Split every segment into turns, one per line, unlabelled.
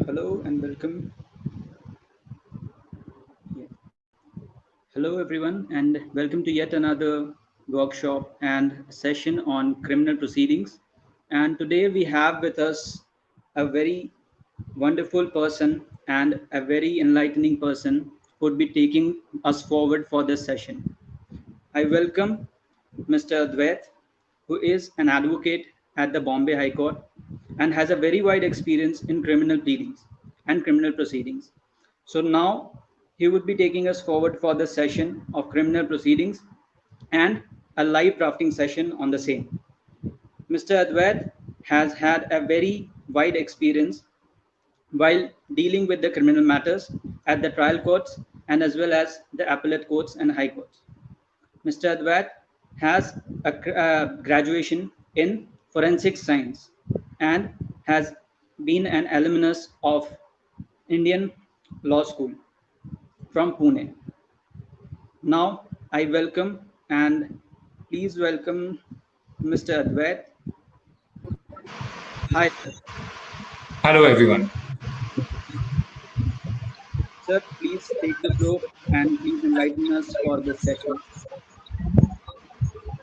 Hello and welcome. Yeah. Hello, everyone, and welcome to yet another workshop and session on criminal proceedings. And today we have with us a very wonderful person and a very enlightening person who would be taking us forward for this session. I welcome Mr. Advait, who is an advocate at the Bombay High Court and has a very wide experience in criminal pleadings and criminal proceedings. So now he would be taking us forward for the session of criminal proceedings and a live drafting session on the same. Mr. Advait has had a very wide experience while dealing with the criminal matters at the trial courts and as well as the appellate courts and high courts. Mr. Advait has a graduation in forensic science and has been an alumnus of Indian Law School from Pune. Now I welcome and please welcome Mr. Advait. Hi, sir.
Hello, everyone.
Sir, please take the floor and please enlighten us for this session.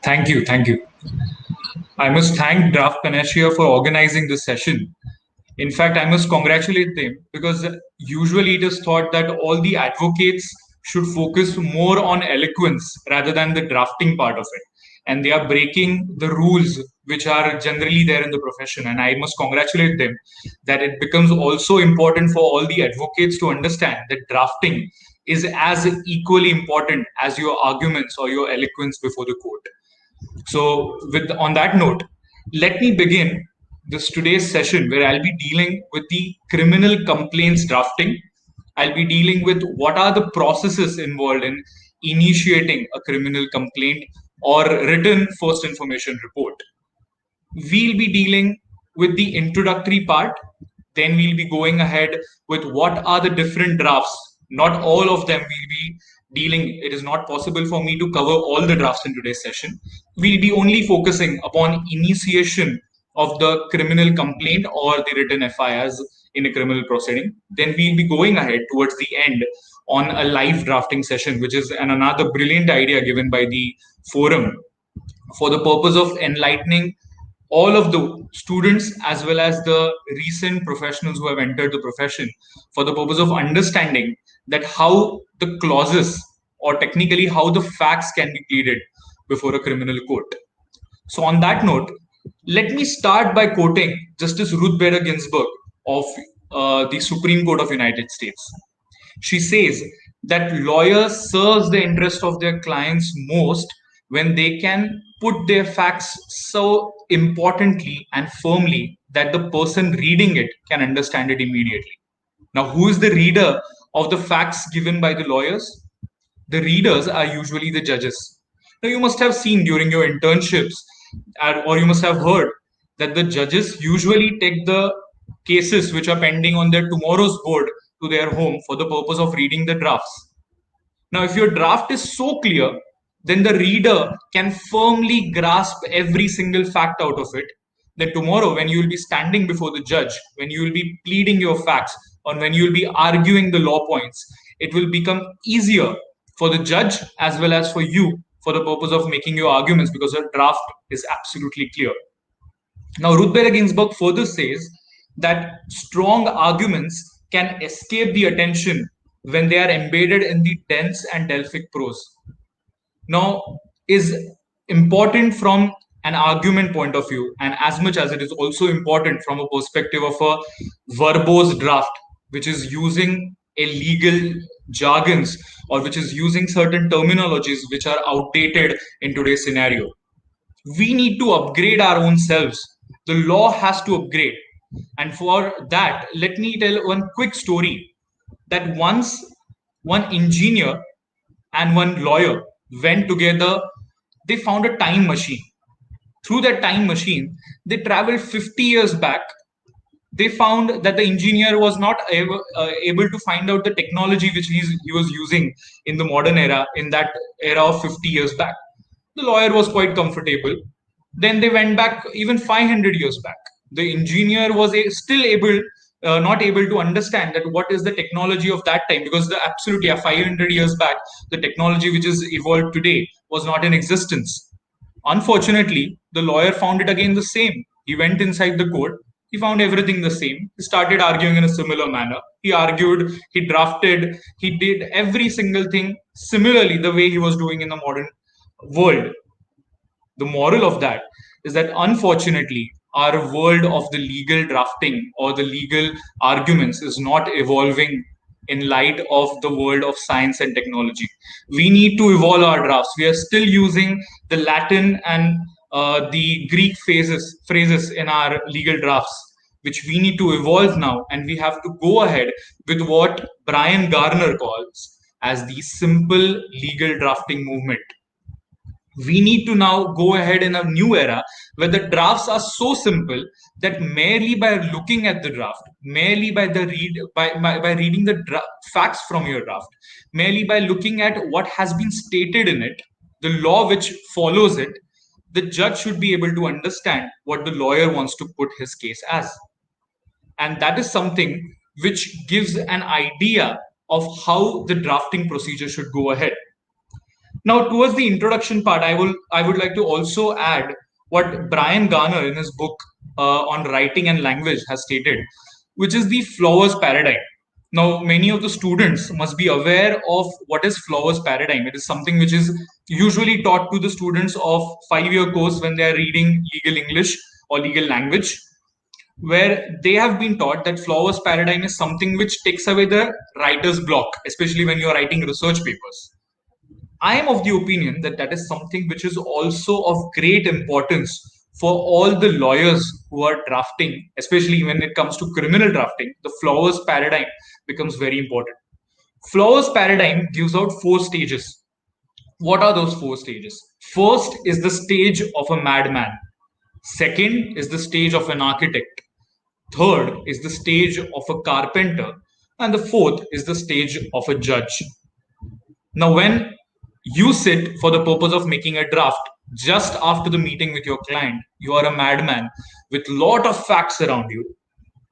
Thank you. I must thank Draft Panacea for organizing this session. In fact, I must congratulate them because usually it is thought that all the advocates should focus more on eloquence rather than the drafting part of it. And they are breaking the rules which are generally there in the profession. And I must congratulate them that it becomes also important for all the advocates to understand that drafting is as equally important as your arguments or your eloquence before the court. So, on that note, let me begin today's session where I'll be dealing with the criminal complaints drafting. I'll be dealing with what are the processes involved in initiating a criminal complaint or written first information report. We'll be dealing with the introductory part. Then we'll be going ahead with what are the different drafts. Not all of them will be dealing. It is not possible for me to cover all the drafts in today's session. We'll be only focusing upon initiation of the criminal complaint or the written FIRs in a criminal proceeding. Then we'll be going ahead towards the end on a live drafting session, which is another brilliant idea given by the forum for the purpose of enlightening all of the students as well as the recent professionals who have entered the profession for the purpose of understanding that how the clauses or technically how the facts can be pleaded before a criminal court. So on that note, let me start by quoting Justice Ruth Bader Ginsburg of the Supreme Court of United States. She says that lawyers serve the interest of their clients most when they can put their facts so importantly and firmly that the person reading it can understand it immediately. Now, who is the reader of the facts given by the lawyers? The readers are usually the judges. Now, you must have seen during your internships, or you must have heard that the judges usually take the cases which are pending on their tomorrow's board to their home for the purpose of reading the drafts. Now, if your draft is so clear, then the reader can firmly grasp every single fact out of it. Then tomorrow, when you will be standing before the judge, when you will be pleading your facts, or when you will be arguing the law points, it will become easier for the judge as well as for you for the purpose of making your arguments because your draft is absolutely clear. Now, Ruth Bader Ginsburg further says that strong arguments can escape the attention when they are embedded in the dense and Delphic prose. Now, is important from an argument point of view, and as much as it is also important from a perspective of a verbose draft, which is using a legal jargons or which is using certain terminologies which are outdated in today's scenario. We need to upgrade our own selves. The law has to upgrade. And for that, let me tell one quick story that once one engineer and one lawyer went together. They found a time machine. Through that time machine, they traveled 50 years back. They found that the engineer was not able to find out the technology which he was using in the modern era, in that era of 50 years back. The lawyer was quite comfortable. Then they went back even 500 years back. The engineer was still able not able to understand that what is the technology of that time, because 500 years back, the technology which is evolved today was not in existence. Unfortunately, the lawyer found it again the same. He went inside the court. He found everything the same. He started arguing in a similar manner. He argued, he drafted, he did every single thing similarly the way he was doing in the modern world. The moral of that is that unfortunately, our world of the legal drafting or the legal arguments is not evolving in light of the world of science and technology. We need to evolve our drafts. We are still using the Latin and the Greek phrases in our legal drafts, which we need to evolve now, and we have to go ahead with what Brian Garner calls as the simple legal drafting movement. We need to now go ahead in a new era where the drafts are so simple that merely by looking at the draft, merely by reading the facts from your draft, merely by looking at what has been stated in it, the law which follows it, the judge should be able to understand what the lawyer wants to put his case as. And that is something which gives an idea of how the drafting procedure should go ahead. Now, towards the introduction part, I would like to also add what Brian Garner in his book on writing and language has stated, which is the Flowers paradigm. Now, many of the students must be aware of what is Flowers paradigm. It is something which is usually taught to the students of 5-year course when they are reading legal English or legal language, where they have been taught that Flowers paradigm is something which takes away the writer's block, especially when you are writing research papers. I am of the opinion that that is something which is also of great importance for all the lawyers who are drafting, especially when it comes to criminal drafting. The Flowers paradigm becomes very important. Flowers paradigm gives out 4 stages. What are those 4 stages? First is the stage of a madman. Second is the stage of an architect. Third is the stage of a carpenter. And the fourth is the stage of a judge. Now, when you sit for the purpose of making a draft just after the meeting with your client, you are a madman with lot of facts around you,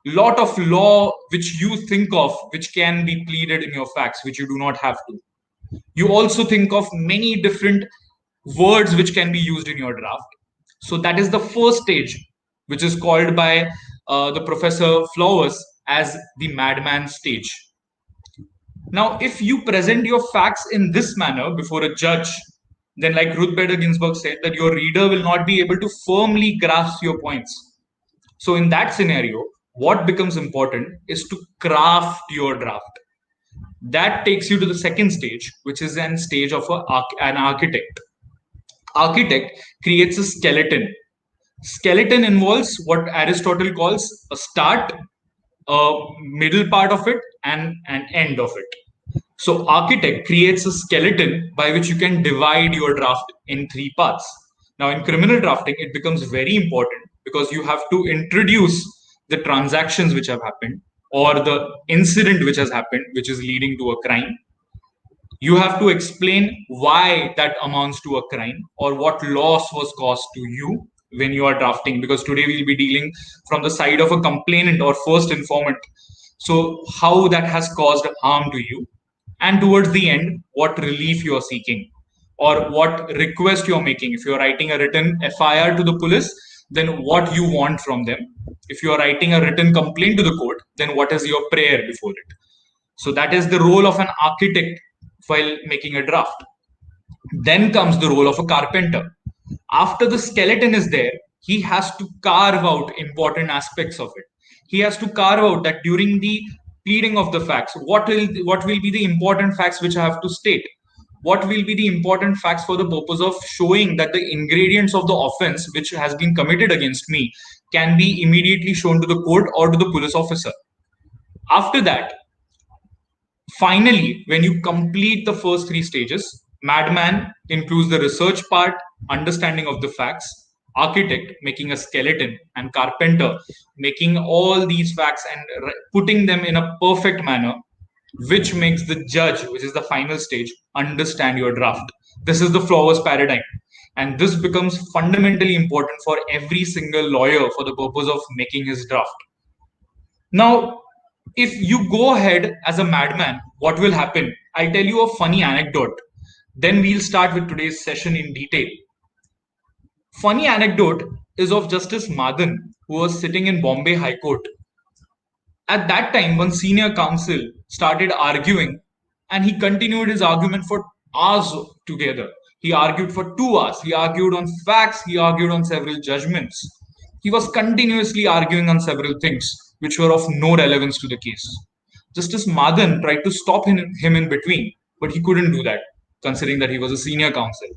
lot of law which you think of which can be pleaded in your facts, which you do not have to. You also think of many different words which can be used in your draft. So that is the first stage, which is called by the Professor Flowers as the madman stage. Now, if you present your facts in this manner before a judge, then like Ruth Bader Ginsburg said, that your reader will not be able to firmly grasp your points. So in that scenario, what becomes important is to craft your draft. That takes you to the second stage, which is an stage of an architect. Architect creates a skeleton. Skeleton involves what Aristotle calls a start, a middle part of it, and an end of it. So architect creates a skeleton by which you can divide your draft in 3 parts. Now in criminal drafting, it becomes very important because you have to introduce the transactions which have happened or the incident which has happened, which is leading to a crime. You have to explain why that amounts to a crime or what loss was caused to you when you are drafting, because today we'll be dealing from the side of a complainant or first informant. So how that has caused harm to you, and towards the end, what relief you are seeking or what request you're making. If you're writing a written FIR to the police, then what you want from them. If you are writing a written complaint to the court, then what is your prayer before it. So that is the role of an architect while making a draft. Then comes the role of a carpenter. After the skeleton is there, he has to carve out important aspects of it. He has to carve out that during the pleading of the facts, what will be the important facts which I have to state? What will be the important facts for the purpose of showing that the ingredients of the offense which has been committed against me can be immediately shown to the court or to the police officer. After that, finally, when you complete the first 3 stages, madman includes the research part, understanding of the facts, architect making a skeleton, and carpenter making all these facts and putting them in a perfect manner, which makes the judge, which is the final stage, understand your draft. This is the Flowers paradigm. And this becomes fundamentally important for every single lawyer for the purpose of making his draft. Now, if you go ahead as a madman, what will happen? I'll tell you a funny anecdote. Then we'll start with today's session in detail. Funny anecdote is of Justice Madan, who was sitting in Bombay High Court. At that time, one senior counsel started arguing, and he continued his argument for hours together. He argued for 2 hours. He argued on facts. He argued on several judgments. He was continuously arguing on several things which were of no relevance to the case. Justice Madan tried to stop him in between, but he couldn't do that, considering that he was a senior counsel.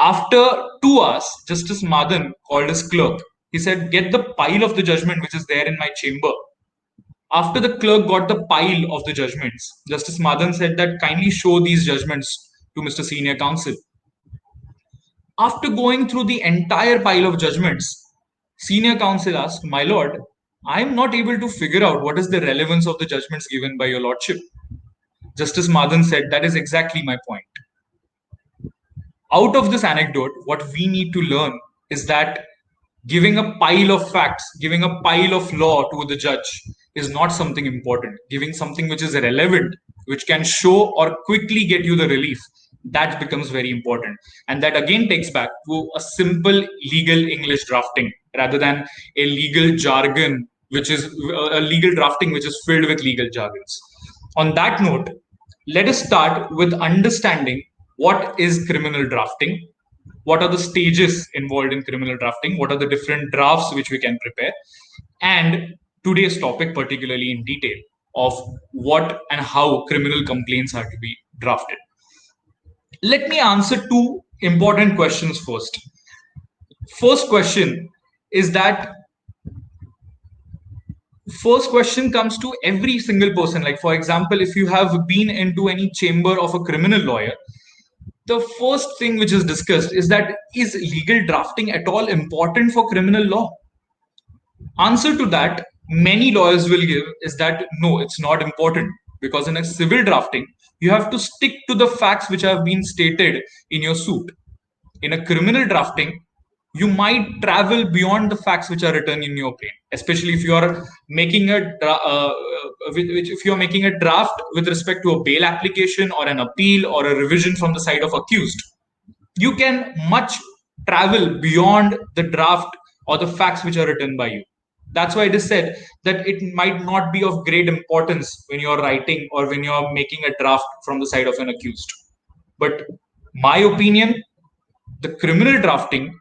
After 2 hours, Justice Madan called his clerk. He said, "Get the pile of the judgment which is there in my chamber." After the clerk got the pile of the judgments, Justice Madan said that kindly show these judgments to Mr. Senior Counsel. After going through the entire pile of judgments, Senior Counsel asked, "My lord, I am not able to figure out what is the relevance of the judgments given by your lordship." Justice Madan said, "That is exactly my point." Out of this anecdote, what we need to learn is that giving a pile of facts, giving a pile of law to the judge is not something important. Giving something which is relevant, which can show or quickly get you the relief, that becomes very important. And that again takes back to a simple legal English drafting rather than a legal jargon, which is a legal drafting which is filled with legal jargons. On that note, let us start with understanding what is criminal drafting, what are the stages involved in criminal drafting, what are the different drafts which we can prepare, and today's topic particularly in detail of what and how criminal complaints are to be drafted. Let me answer two important questions first. First question comes to every single person. Like, for example, if you have been into any chamber of a criminal lawyer, the first thing which is discussed is that, is legal drafting at all important for criminal law? Answer to that, many lawyers will give is that no, it's not important, because in a civil drafting, you have to stick to the facts which have been stated in your suit. In a criminal drafting, you might travel beyond the facts which are written in your plain, especially if you are making a draft with respect to a bail application or an appeal or a revision from the side of accused. You can much travel beyond the draft or the facts which are written by you. That's why it is said that it might not be of great importance when you're writing or when you're making a draft from the side of an accused. But my opinion, the criminal drafting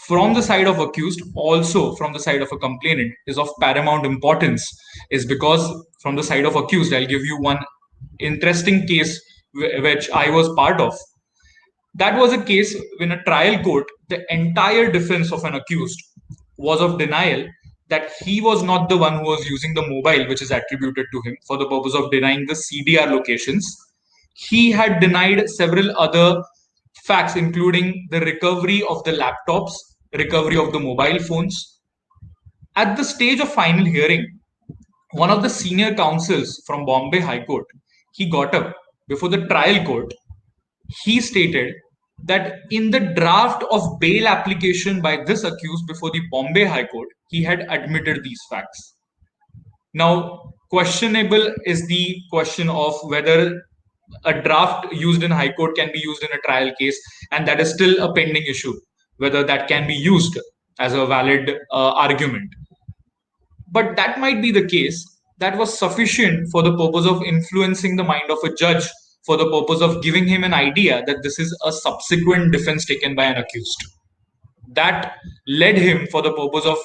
from the side of accused, also from the side of a complainant, is of paramount importance, is because from the side of accused, I'll give you one interesting case which I was part of. That was a case when a trial court, the entire defense of an accused was of denial that he was not the one who was using the mobile which is attributed to him, for the purpose of denying the CDR locations. He had denied several other facts, including the recovery of the laptops, recovery of the mobile phones. At the stage of final hearing, one of the senior counsels from Bombay High Court, he got up before the trial court. He stated that in the draft of bail application by this accused before the Bombay High Court, he had admitted these facts. Now, questionable is the question of whether a draft used in High Court can be used in a trial case, and that is still a pending issue, whether that can be used as a valid argument. But that might be the case. That was sufficient for the purpose of influencing the mind of a judge, for the purpose of giving him an idea that this is a subsequent defense taken by an accused. That led him for the purpose of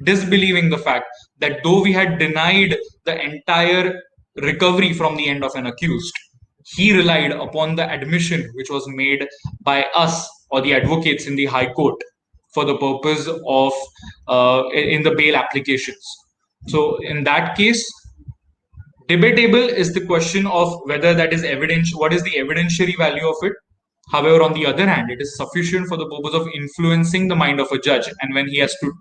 disbelieving the fact that though we had denied the entire recovery from the end of an accused, he relied upon the admission which was made by us or the advocates in the High Court for the purpose of in the bail applications. So in that case, debatable is the question of whether that is evidence, what is the evidentiary value of it. However, on the other hand, it is sufficient for the purpose of influencing the mind of a judge, and when he has to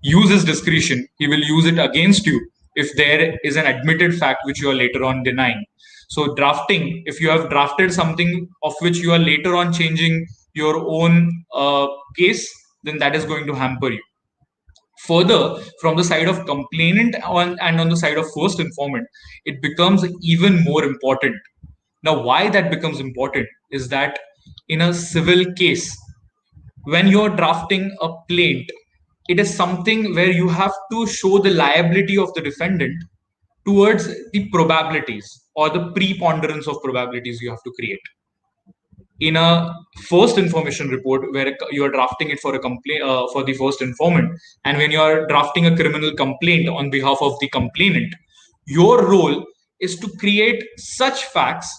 use his discretion, he will use it against you if there is an admitted fact which you are later on denying. So drafting, if you have drafted something of which you are later on changing your own case, then that is going to hamper you. Further, from the side of complainant and on the side of first informant, it becomes even more important. Now, why that becomes important is that in a civil case, when you're drafting a plaint, it is something where you have to show the liability of the defendant towards the probabilities or the preponderance of probabilities you have to create. In a first information report where you are drafting it for a complaint for the first informant, and when you are drafting a criminal complaint on behalf of the complainant, your role is to create such facts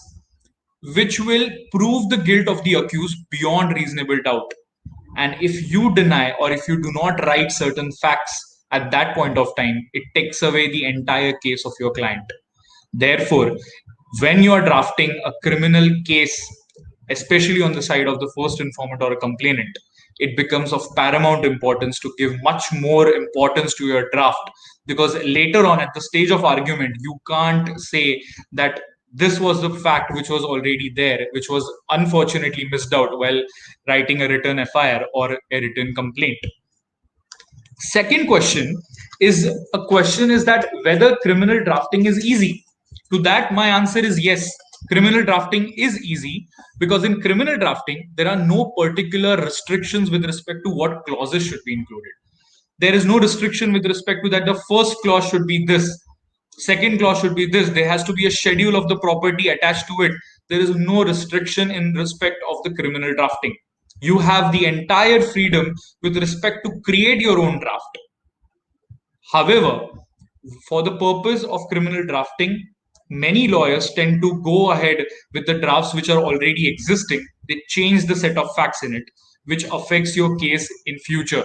which will prove the guilt of the accused beyond reasonable doubt. And if you deny or if you do not write certain facts at that point of time, it takes away the entire case of your client. Therefore, when you are drafting a criminal case, especially on the side of the first informant or a complainant, it becomes of paramount importance to give much more importance to your draft, because later on at the stage of argument, you can't say that this was the fact which was already there, which was unfortunately missed out while writing a written FIR or a written complaint. Second question is that whether criminal drafting is easy. To that, my answer is yes. Criminal drafting is easy, because in criminal drafting, there are no particular restrictions with respect to what clauses should be included. There is no restriction with respect to that the first clause should be this, second clause should be this, there has to be a schedule of the property attached to it. There is no restriction in respect of the criminal drafting. You have the entire freedom with respect to create your own draft. However, for the purpose of criminal drafting, many lawyers tend to go ahead with the drafts which are already existing. They change the set of facts in it, which affects your case in future.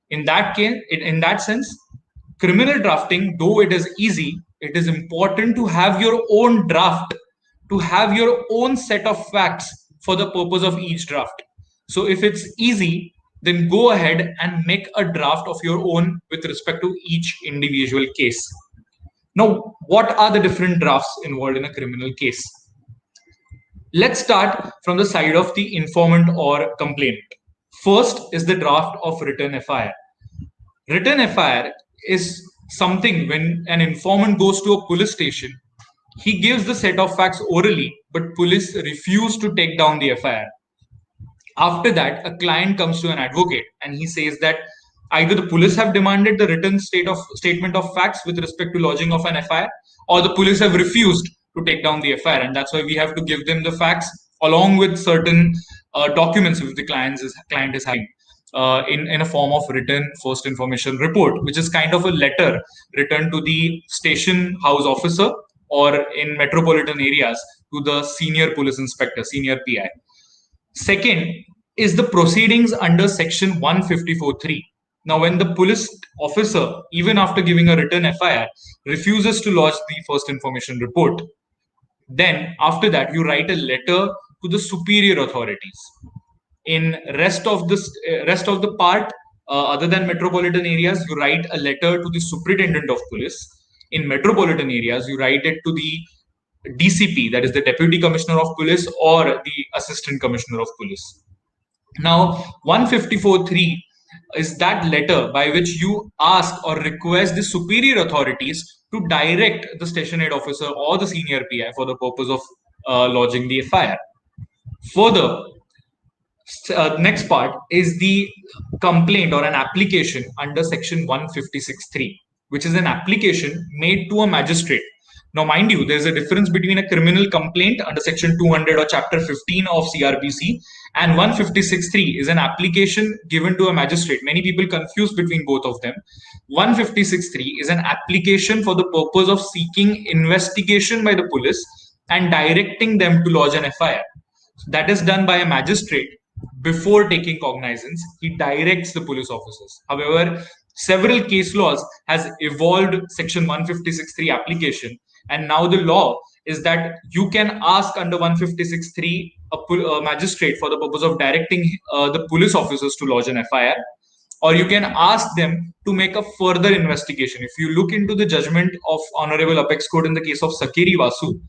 In that case, in that sense, criminal drafting, though it is easy, it is important to have your own draft, to have your own set of facts for the purpose of each draft. So if it's easy, then go ahead and make a draft of your own with respect to each individual case. Now, what are the different drafts involved in a criminal case? Let's start from the side of the informant or complainant. First is the draft of written FIR. Written FIR is something when an informant goes to a police station, he gives the set of facts orally, but police refuse to take down the FIR. After that, a client comes to an advocate and he says that either the police have demanded the written statement of facts with respect to lodging of an FIR, or the police have refused to take down the FIR, and that's why we have to give them the facts along with certain documents which the client is having in a form of written first information report, which is kind of a letter written to the station house officer, or in metropolitan areas to the senior police inspector, senior PI. Second is the proceedings under section 154(3). Now, when the police officer, even after giving a written FIR, refuses to lodge the first information report, then after that you write a letter to the superior authorities. In rest of the part, other than metropolitan areas, you write a letter to the superintendent of police. In metropolitan areas, you write it to the DCP, that is the Deputy Commissioner of Police, or the Assistant Commissioner of Police. Now, 154(3) is that letter by which you ask or request the superior authorities to direct the station head officer or the senior PI for the purpose of lodging the FIR. Further, next part is the complaint or an application under section 156(3), which is an application made to a magistrate. Now, mind you, there's a difference between a criminal complaint under section 200 or chapter 15 of CRPC, and 156(3) is an application given to a magistrate. Many people confuse between both of them. 156(3) is an application for the purpose of seeking investigation by the police and directing them to lodge an FIR. That is done by a magistrate before taking cognizance. He directs the police officers. However, several case laws has evolved section 156(3) application, and now the law is that you can ask under 156(3) a magistrate for the purpose of directing the police officers to lodge an FIR, or you can ask them to make a further investigation. If you look into the judgment of Honorable Apex Court in the case of Sakiri Vasu,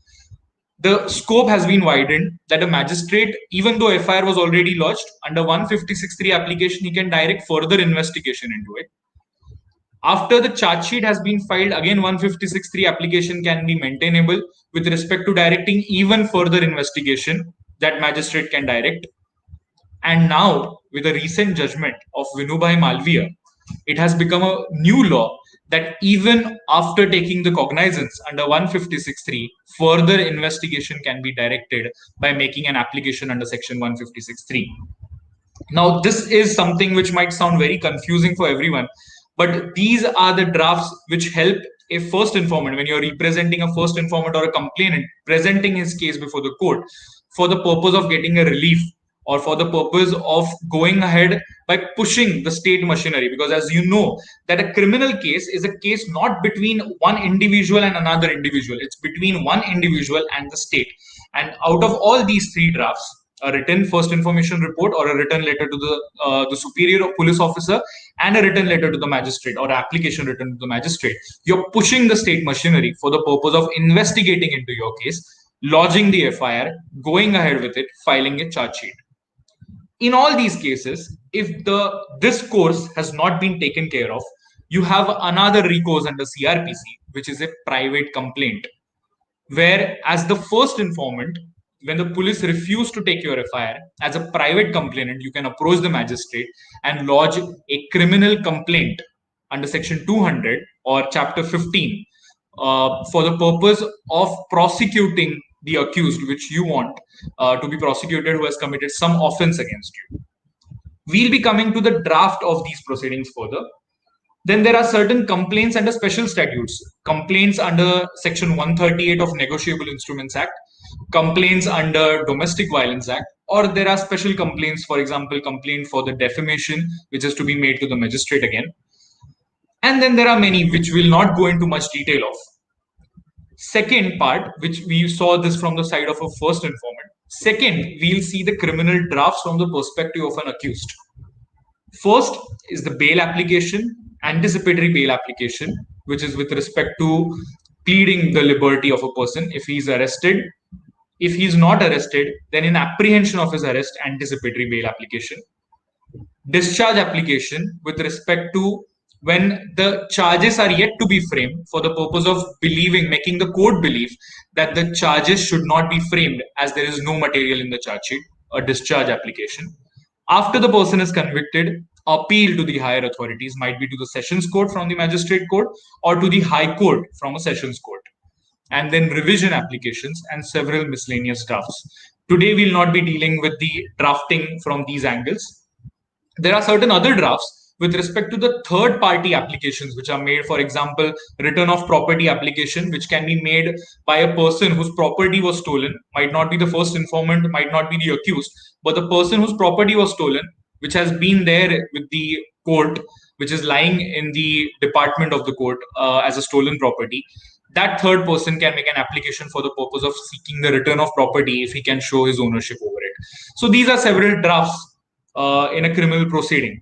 the scope has been widened that a magistrate, even though FIR was already lodged, under 156(3) application, he can direct further investigation into it. After the charge sheet has been filed, again 156(3) application can be maintainable with respect to directing even further investigation that magistrate can direct. And now, with a recent judgment of Vinubhai Malviya, it has become a new law that even after taking the cognizance under 156(3), further investigation can be directed by making an application under section 156(3). Now, this is something which might sound very confusing for everyone, but these are the drafts which help a first informant, when you're representing a first informant or a complainant, presenting his case before the court for the purpose of getting a relief or for the purpose of going ahead by pushing the state machinery. Because as you know, that a criminal case is a case not between one individual and another individual. It's between one individual and the state. And out of all these three drafts, a written first information report or a written letter to the superior or police officer and a written letter to the magistrate or application written to the magistrate, you're pushing the state machinery for the purpose of investigating into your case, lodging the FIR, going ahead with it, filing a charge sheet. In all these cases, if this course has not been taken care of, you have another recourse under CRPC, which is a private complaint, where as the first informant, when the police refuse to take your FIR, as a private complainant, you can approach the magistrate and lodge a criminal complaint under section 200 or chapter 15 for the purpose of prosecuting the accused, which you want to be prosecuted, who has committed some offense against you. We'll be coming to the draft of these proceedings further. Then there are certain complaints under special statutes, complaints under section 138 of Negotiable Instruments Act, complaints under Domestic Violence Act, or there are special complaints, for example, complaint for the defamation, which is to be made to the magistrate again. And then there are many which will not go into much detail of. Second part, which we saw this from the side of a first informant. Second, we'll see the criminal drafts from the perspective of an accused. First is the bail application, anticipatory bail application, which is with respect to pleading the liberty of a person if he is arrested. If he is not arrested, then in apprehension of his arrest, anticipatory bail application. Discharge application with respect to when the charges are yet to be framed for the purpose of making the court believe that the charges should not be framed as there is no material in the charge sheet, a discharge application. After the person is convicted, appeal to the higher authorities, might be to the sessions court from the magistrate court or to the high court from a sessions court. And then revision applications and several miscellaneous drafts. Today, we'll not be dealing with the drafting from these angles. There are certain other drafts with respect to the third party applications which are made, for example, return of property application, which can be made by a person whose property was stolen, might not be the first informant, might not be the accused, but the person whose property was stolen, which has been there with the court, which is lying in the department of the court as a stolen property. That third person can make an application for the purpose of seeking the return of property if he can show his ownership over it. So these are several drafts in a criminal proceeding.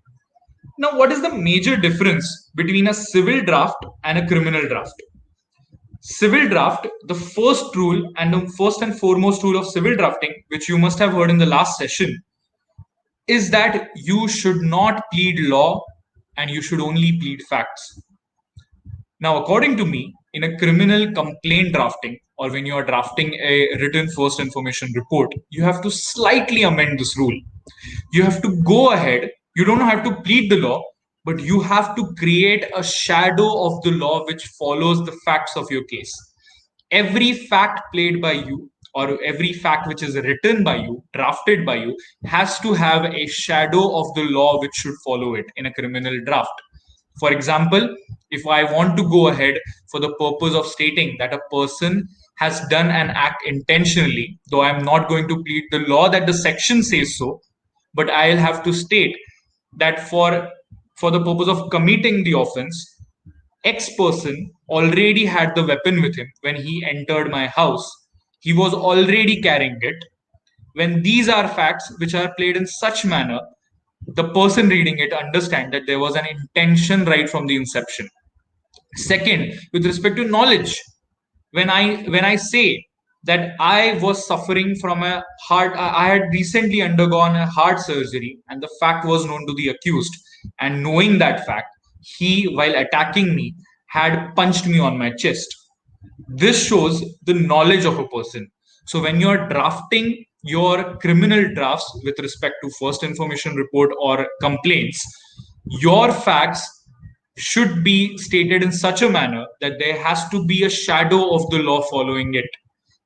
Now, what is the major difference between a civil draft and a criminal draft? Civil draft, the first rule and the first and foremost rule of civil drafting, which you must have heard in the last session, is that you should not plead law and you should only plead facts. Now, according to me, in a criminal complaint drafting, or when you are drafting a written first information report, you have to slightly amend this rule. You have to go ahead. You don't have to plead the law, but you have to create a shadow of the law which follows the facts of your case. Every fact played by you, or every fact which is written by you, drafted by you, has to have a shadow of the law which should follow it in a criminal draft. For example, if I want to go ahead for the purpose of stating that a person has done an act intentionally, though I'm not going to plead the law that the section says so, but I'll have to state that for the purpose of committing the offense, X person already had the weapon with him when he entered my house. He was already carrying it. When these are facts which are played in such manner, the person reading it understand that there was an intention right from the inception. Second, with respect to knowledge, when I say that I was suffering from I had recently undergone a heart surgery and the fact was known to the accused, and knowing that fact, he, while attacking me, had punched me on my chest. This shows the knowledge of a person. So when you're drafting your criminal drafts with respect to first information report or complaints, your facts should be stated in such a manner that there has to be a shadow of the law following it.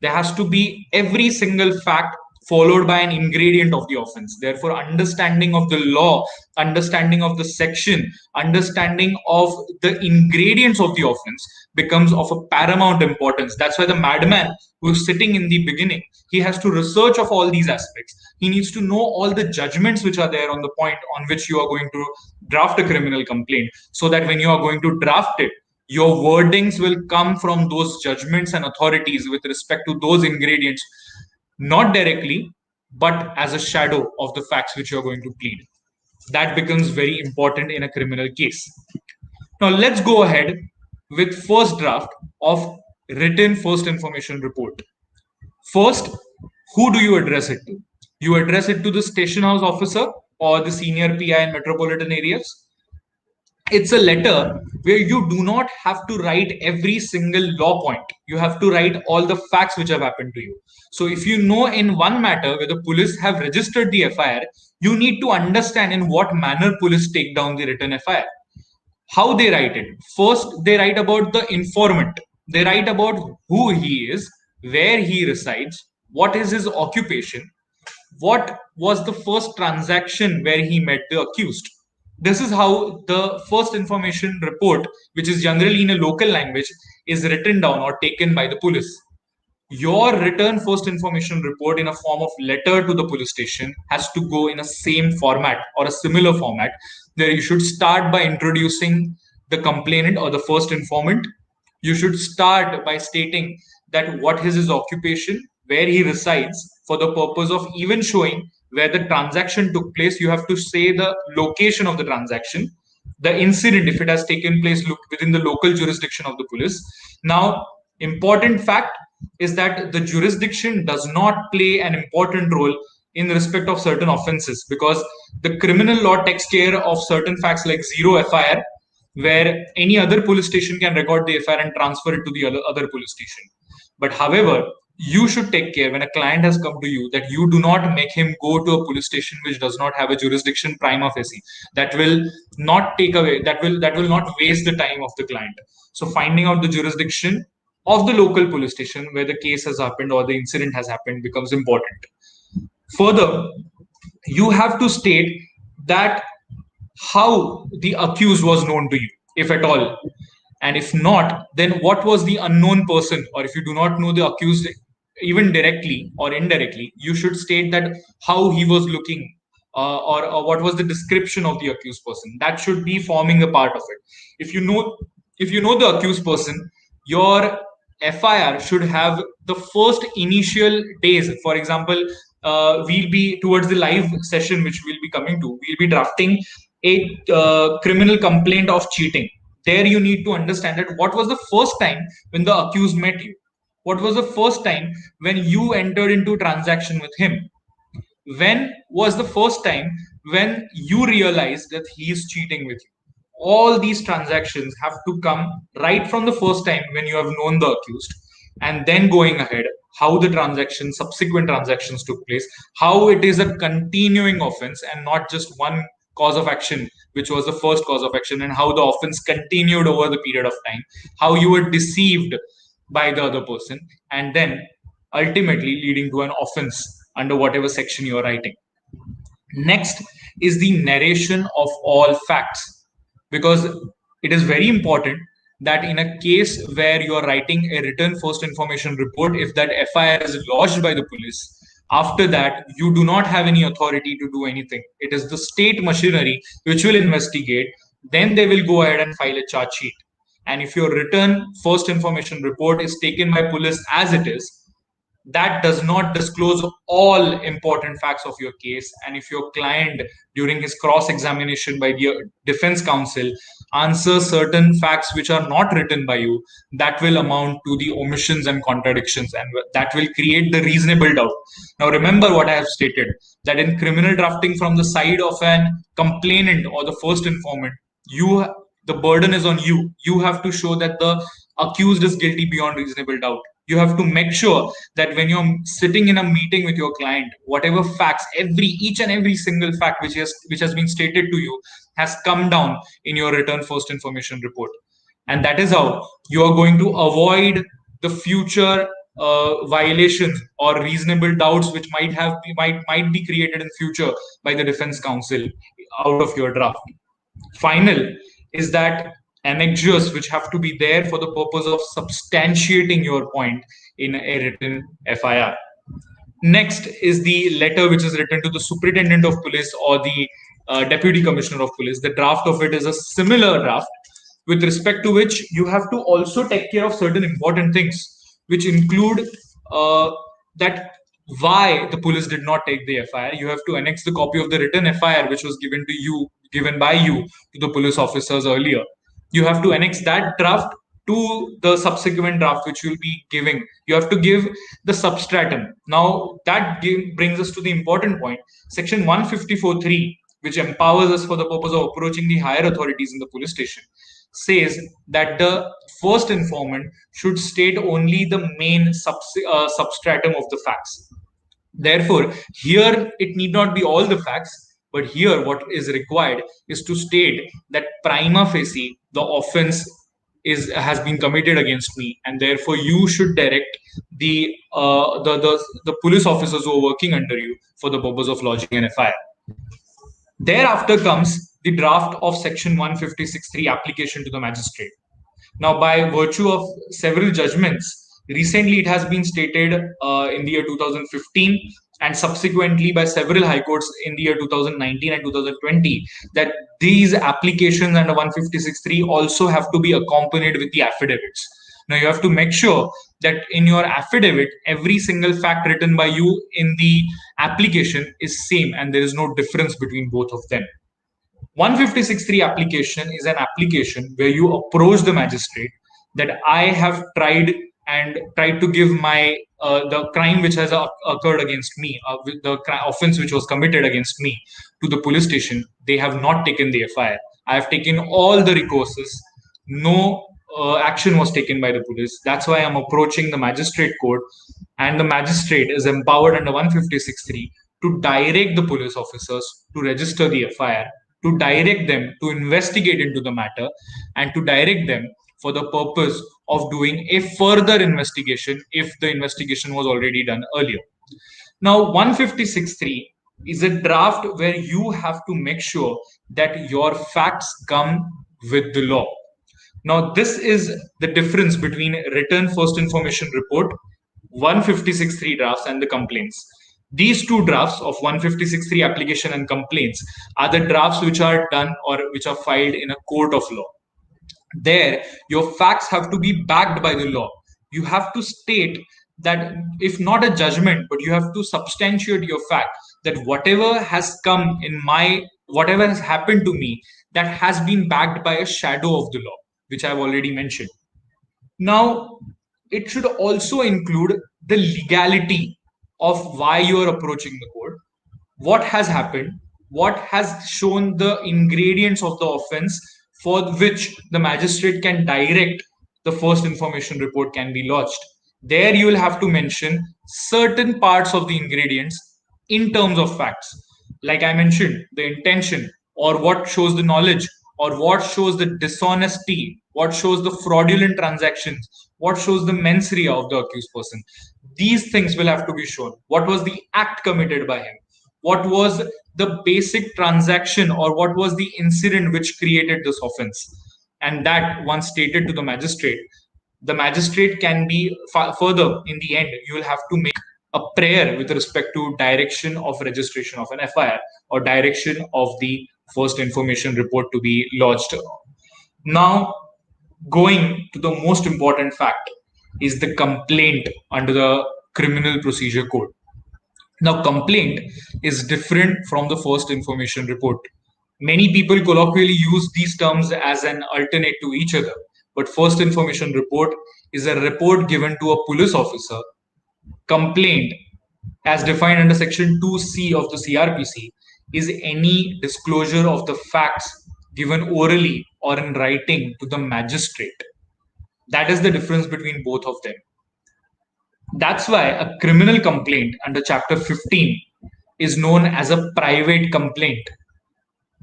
There has to be every single fact followed by an ingredient of the offense. Therefore, understanding of the law, understanding of the section, understanding of the ingredients of the offense becomes of a paramount importance. That's why the madman who's sitting in the beginning, he has to research of all these aspects. He needs to know all the judgments which are there on the point on which you are going to draft a criminal complaint, so that when you are going to draft it, your wordings will come from those judgments and authorities with respect to those ingredients, not directly, but as a shadow of the facts which you're going to plead. That becomes very important in a criminal case. Now, let's go ahead with first draft of written first information report. First, who do you address it to? You address it to the station house officer or the senior PI in metropolitan areas. It's a letter where you do not have to write every single law point. You have to write all the facts which have happened to you. So if you know in one matter where the police have registered the FIR, you need to understand in what manner police take down the written FIR. How they write it. First, they write about the informant. They write about who he is, where he resides, what is his occupation, what was the first transaction where he met the accused. This is how the first information report, which is generally in a local language, is written down or taken by the police. Your written first information report in a form of letter to the police station has to go in a same format or a similar format, where you should start by introducing the complainant or the first informant. You should start by stating that what is his occupation, where he resides, for the purpose of even showing where the transaction took place. You have to say the location of the transaction, the incident, if it has taken place within the local jurisdiction of the police. Now, important fact is that the jurisdiction does not play an important role in respect of certain offenses, because the criminal law takes care of certain facts like zero FIR, where any other police station can record the FIR and transfer it to the other police station. But however, you should take care when a client has come to you that you do not make him go to a police station which does not have a jurisdiction prima facie. That will not take away, that will not waste the time of the client. So finding out the jurisdiction of the local police station where the case has happened or the incident has happened becomes important. Further, you have to state that how the accused was known to you, if at all. And if not, then what was the unknown person? Or if you do not know the accused, even directly or indirectly, you should state that how he was looking, or what was the description of the accused person. That should be forming a part of it. If you know the accused person, your FIR should have the first initial days. For example, we'll be towards the live session which we'll be coming to. We'll be drafting a criminal complaint of cheating. There you need to understand that what was the first time when the accused met you? What was the first time when you entered into transaction with him? When was the first time when you realized that he is cheating with you? All these transactions have to come right from the first time when you have known the accused, and then going ahead, how the transaction, subsequent transactions took place, how it is a continuing offense and not just one cause of action, which was the first cause of action, and how the offense continued over the period of time, how you were deceived by the other person, and then ultimately leading to an offense under whatever section you are writing. Next is the narration of all facts, because it is very important that in a case where you are writing a written first information report, if that FIR is lodged by the police, after that, you do not have any authority to do anything. It is the state machinery which will investigate. Then they will go ahead and file a charge sheet. And if your written first information report is taken by police as it is, that does not disclose all important facts of your case. And if your client, during his cross-examination by the defense counsel, answers certain facts which are not written by you, that will amount to the omissions and contradictions, and that will create the reasonable doubt. Now, remember what I have stated, that in criminal drafting from the side of an complainant or the first informant, you The burden is on you. You have to show that the accused is guilty beyond reasonable doubt. You have to make sure that when you're sitting in a meeting with your client, whatever facts, each and every single fact which has been stated to you has come down in your written first information report. And that is how you are going to avoid the future violations or reasonable doubts which might be created in future by the defense counsel out of your draft. Final is that annexures which have to be there for the purpose of substantiating your point in a written FIR. Next is the letter which is written to the superintendent of police or the deputy commissioner of police. The draft of it is a similar draft with respect to which you have to also take care of certain important things, which include that why the police did not take the FIR. You have to annex the copy of the written FIR which was given by you to the police officers earlier. You have to annex that draft to the subsequent draft which you'll be giving. You have to give the substratum. Now that brings us to the important point. Section 154(3), which empowers us for the purpose of approaching the higher authorities in the police station, says that the first informant should state only the main substratum of the facts. Therefore, here it need not be all the facts, but here what is required is to state that prima facie the offense has been committed against me, and therefore you should direct the police officers who are working under you for the purpose of lodging an FIR. Thereafter comes the draft of section 156(3) application to the magistrate. Now, by virtue of several judgments, recently it has been stated in the year 2015 and subsequently by several high courts in the year 2019 and 2020 that these applications under 156(3) also have to be accompanied with the affidavits. Now, you have to make sure that in your affidavit, every single fact written by you in the application is same and there is no difference between both of them. 156(3) application is an application where you approach the magistrate that I have tried to give my the crime which has occurred against me, the offense which was committed against me to the police station. They have not taken the FIR. I have taken all the recourses. No action was taken by the police. That's why I'm approaching the magistrate court, and the magistrate is empowered under 156(3) to direct the police officers to register the FIR, to direct them to investigate into the matter, and to direct them for the purpose of doing a further investigation if the investigation was already done earlier. Now, 156(3) is a draft where you have to make sure that your facts come with the law. Now, this is the difference between written first information report, 156(3) drafts, and the complaints. These two drafts of 156(3) application and complaints are the drafts which are done or which are filed in a court of law. There, your facts have to be backed by the law. You have to state that, if not a judgment, but you have to substantiate your fact that whatever has happened to me, that has been backed by a shadow of the law, which I've already mentioned. Now, it should also include the legality of why you are approaching the court, what has happened, what has shown the ingredients of the offense for which the magistrate can direct the first information report can be lodged. There you will have to mention certain parts of the ingredients in terms of facts. Like I mentioned, the intention, or what shows the knowledge, or what shows the dishonesty, what shows the fraudulent transactions, what shows the mens rea of the accused person. These things will have to be shown. What was the act committed by him? What was the basic transaction, or what was the incident which created this offense? And that, once stated to the magistrate can be further, in the end, you will have to make a prayer with respect to direction of registration of an FIR or direction of the first information report to be lodged. Now, going to the most important fact is the complaint under the Criminal Procedure Code. Now, complaint is different from the first information report. Many people colloquially use these terms as an alternate to each other, but first information report is a report given to a police officer. Complaint, as defined under section 2C of the CRPC, is any disclosure of the facts given orally or in writing to the magistrate. That is the difference between both of them. That's why a criminal complaint under Chapter 15 is known as a private complaint.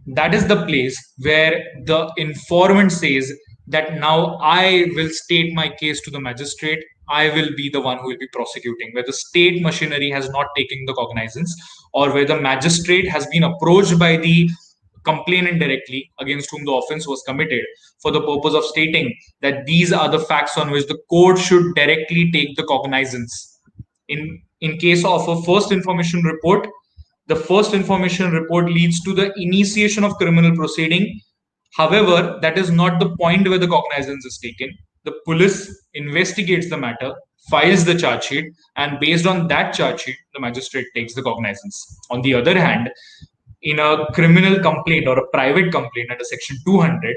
That is the place where the informant says that now I will state my case to the magistrate. I will be the one who will be prosecuting, where the state machinery has not taken the cognizance, or where the magistrate has been approached by the complainant directly against whom the offense was committed for the purpose of stating that these are the facts on which the court should directly take the cognizance. In case of a first information report, the first information report leads to the initiation of criminal proceeding. However, that is not the point where the cognizance is taken. The police investigates the matter, files the charge sheet, and based on that charge sheet, the magistrate takes the cognizance. On the other hand, in a criminal complaint or a private complaint under Section 200,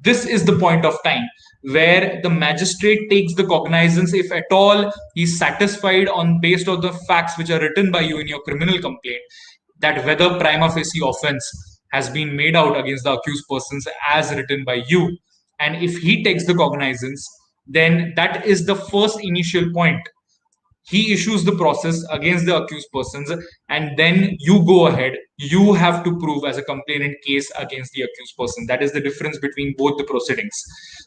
this is the point of time where the magistrate takes the cognizance if at all he's satisfied on based on the facts which are written by you in your criminal complaint, that whether prima facie offense has been made out against the accused persons as written by you. And if he takes the cognizance, then that is the first initial point. He issues the process against the accused persons, and then you go ahead, you have to prove as a complainant case against the accused person. That is the difference between both the proceedings.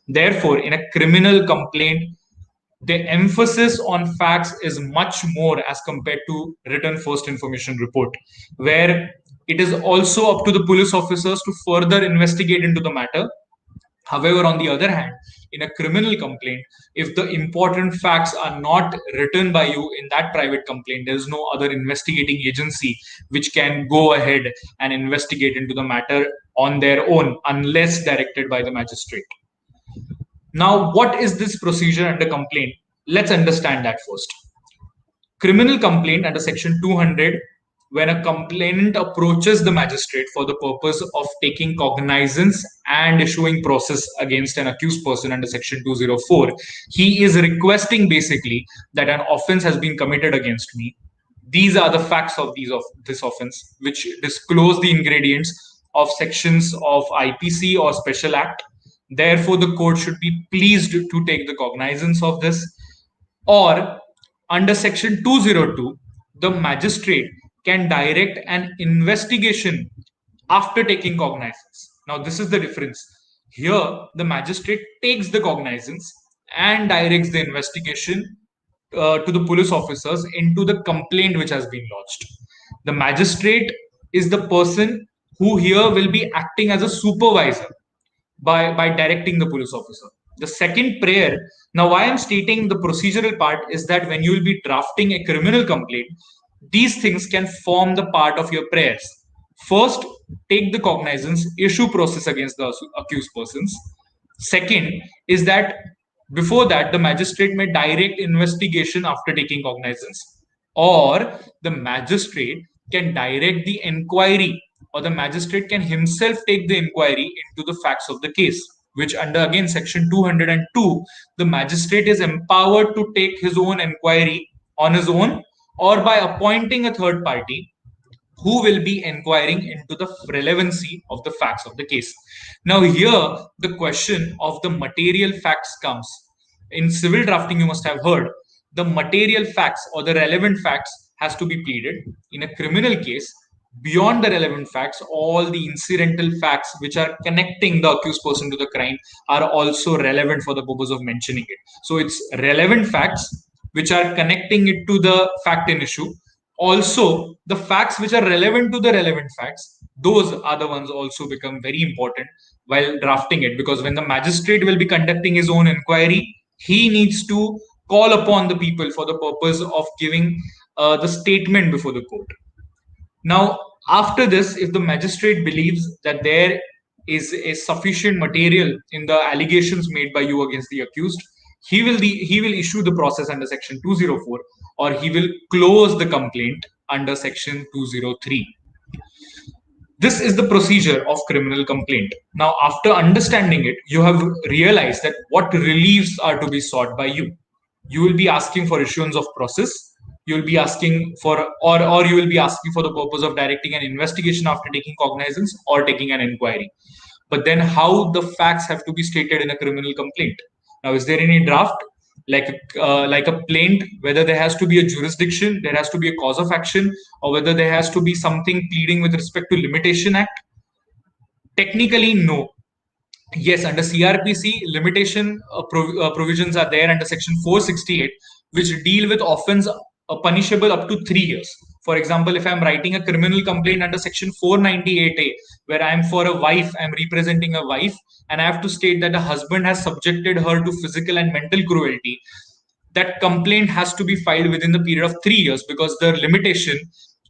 Therefore, in a criminal complaint, the emphasis on facts is much more as compared to written first information report, where it is also up to the police officers to further investigate into the matter. However, on the other hand, in a criminal complaint, if the important facts are not written by you in that private complaint, there is no other investigating agency which can go ahead and investigate into the matter on their own unless directed by the magistrate. Now, what is this procedure under complaint? Let's understand that first. Criminal complaint under Section 200, when a complainant approaches the magistrate for the purpose of taking cognizance and issuing process against an accused person under Section 204, he is requesting basically that an offense has been committed against me. These are the facts of this offense, which disclose the ingredients of sections of IPC or Special Act. Therefore, the court should be pleased to take the cognizance of this. Or under Section 202, the magistrate can direct an investigation after taking cognizance. Now, this is the difference. Here, the magistrate takes the cognizance and directs the investigation to the police officers into the complaint which has been lodged. The magistrate is the person who here will be acting as a supervisor by directing the police officer. The second prayer, now why I'm stating the procedural part is that when you will be drafting a criminal complaint, these things can form the part of your prayers. First, take the cognizance, issue process against the accused persons. Second is that before that, the magistrate may direct investigation after taking cognizance, or the magistrate can direct the inquiry, or the magistrate can himself take the inquiry into the facts of the case, which under again Section 202, the magistrate is empowered to take his own inquiry on his own or by appointing a third party who will be inquiring into the relevancy of the facts of the case. Now here, the question of the material facts comes. In civil drafting, you must have heard, the material facts or the relevant facts has to be pleaded. In a criminal case, beyond the relevant facts, all the incidental facts which are connecting the accused person to the crime are also relevant for the purpose of mentioning it. So it's relevant facts which are connecting it to the fact in issue. Also, the facts which are relevant to the relevant facts, those are the ones also become very important while drafting it, because when the magistrate will be conducting his own inquiry, he needs to call upon the people for the purpose of giving the statement before the court. Now, after this, if the magistrate believes that there is a sufficient material in the allegations made by you against the accused, he will issue the process under Section 204, or he will close the complaint under Section 203. This is the procedure of criminal complaint. Now, after understanding it, you have realized that what reliefs are to be sought by you. You will be asking for issuance of process. You will be asking for, or you will be asking for the purpose of directing an investigation after taking cognizance or taking an inquiry. but then how the facts have to be stated in a criminal complaint. Now, is there any draft like a plaint, whether there has to be a jurisdiction, there has to be a cause of action, or whether there has to be something pleading with respect to Limitation Act? Technically, no. Yes, under CRPC, limitation provisions are there under section 468, which deal with offense punishable up to 3 years. For example, if I'm writing a criminal complaint under section 498A, where I'm for a wife, I'm representing a wife, and I have to state that the husband has subjected her to physical and mental cruelty, that complaint has to be filed within the period of 3 years, because the limitation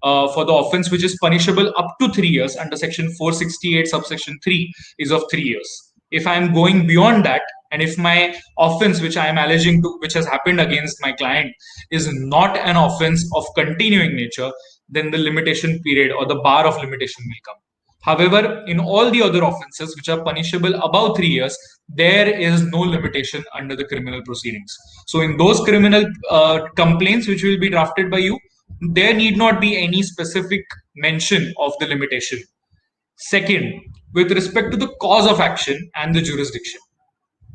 for the offense which is punishable up to 3 years under section 468 subsection 3 is of 3 years. If I am going beyond that, and if my offense which I am alleging to, which has happened against my client, is not an offense of continuing nature, then the limitation period or the bar of limitation will come. However, in all the other offenses which are punishable above 3 years, there is no limitation under the criminal proceedings. So in those criminal complaints which will be drafted by you, there need not be any specific mention of the limitation. Second, with respect to the cause of action and the jurisdiction,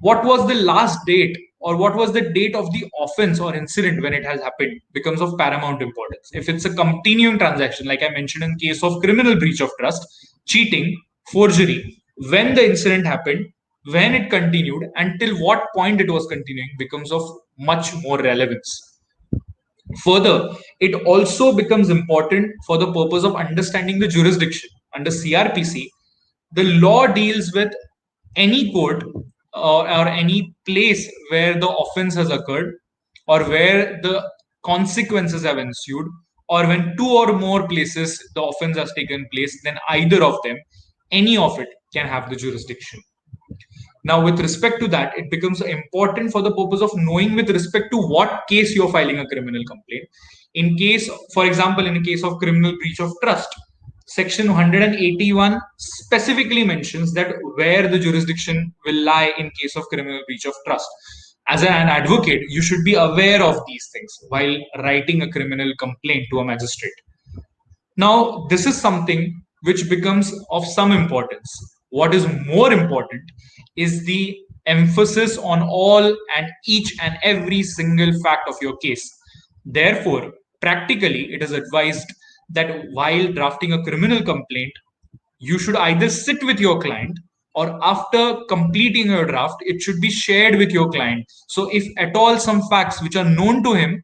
what was the last date or what was the date of the offense or incident when it has happened becomes of paramount importance. If it's a continuing transaction, like I mentioned in case of criminal breach of trust, cheating, forgery, when the incident happened, when it continued, until what point it was continuing becomes of much more relevance. Further, it also becomes important for the purpose of understanding the jurisdiction. Under CRPC, the law deals with any court or any place where the offense has occurred or where the consequences have ensued, or when two or more places the offense has taken place, then either of them, any of it, can have the jurisdiction. Now, with respect to that, it becomes important for the purpose of knowing with respect to what case you're filing a criminal complaint. In case, for example, in a case of criminal breach of trust, Section 181 specifically mentions that where the jurisdiction will lie in case of criminal breach of trust. As an advocate, you should be aware of these things while writing a criminal complaint to a magistrate. Now, this is something which becomes of some importance. What is more important is the emphasis on all and each and every single fact of your case. Therefore, practically, it is advised that while drafting a criminal complaint, you should either sit with your client, or after completing your draft, it should be shared with your client. So if at all some facts which are known to him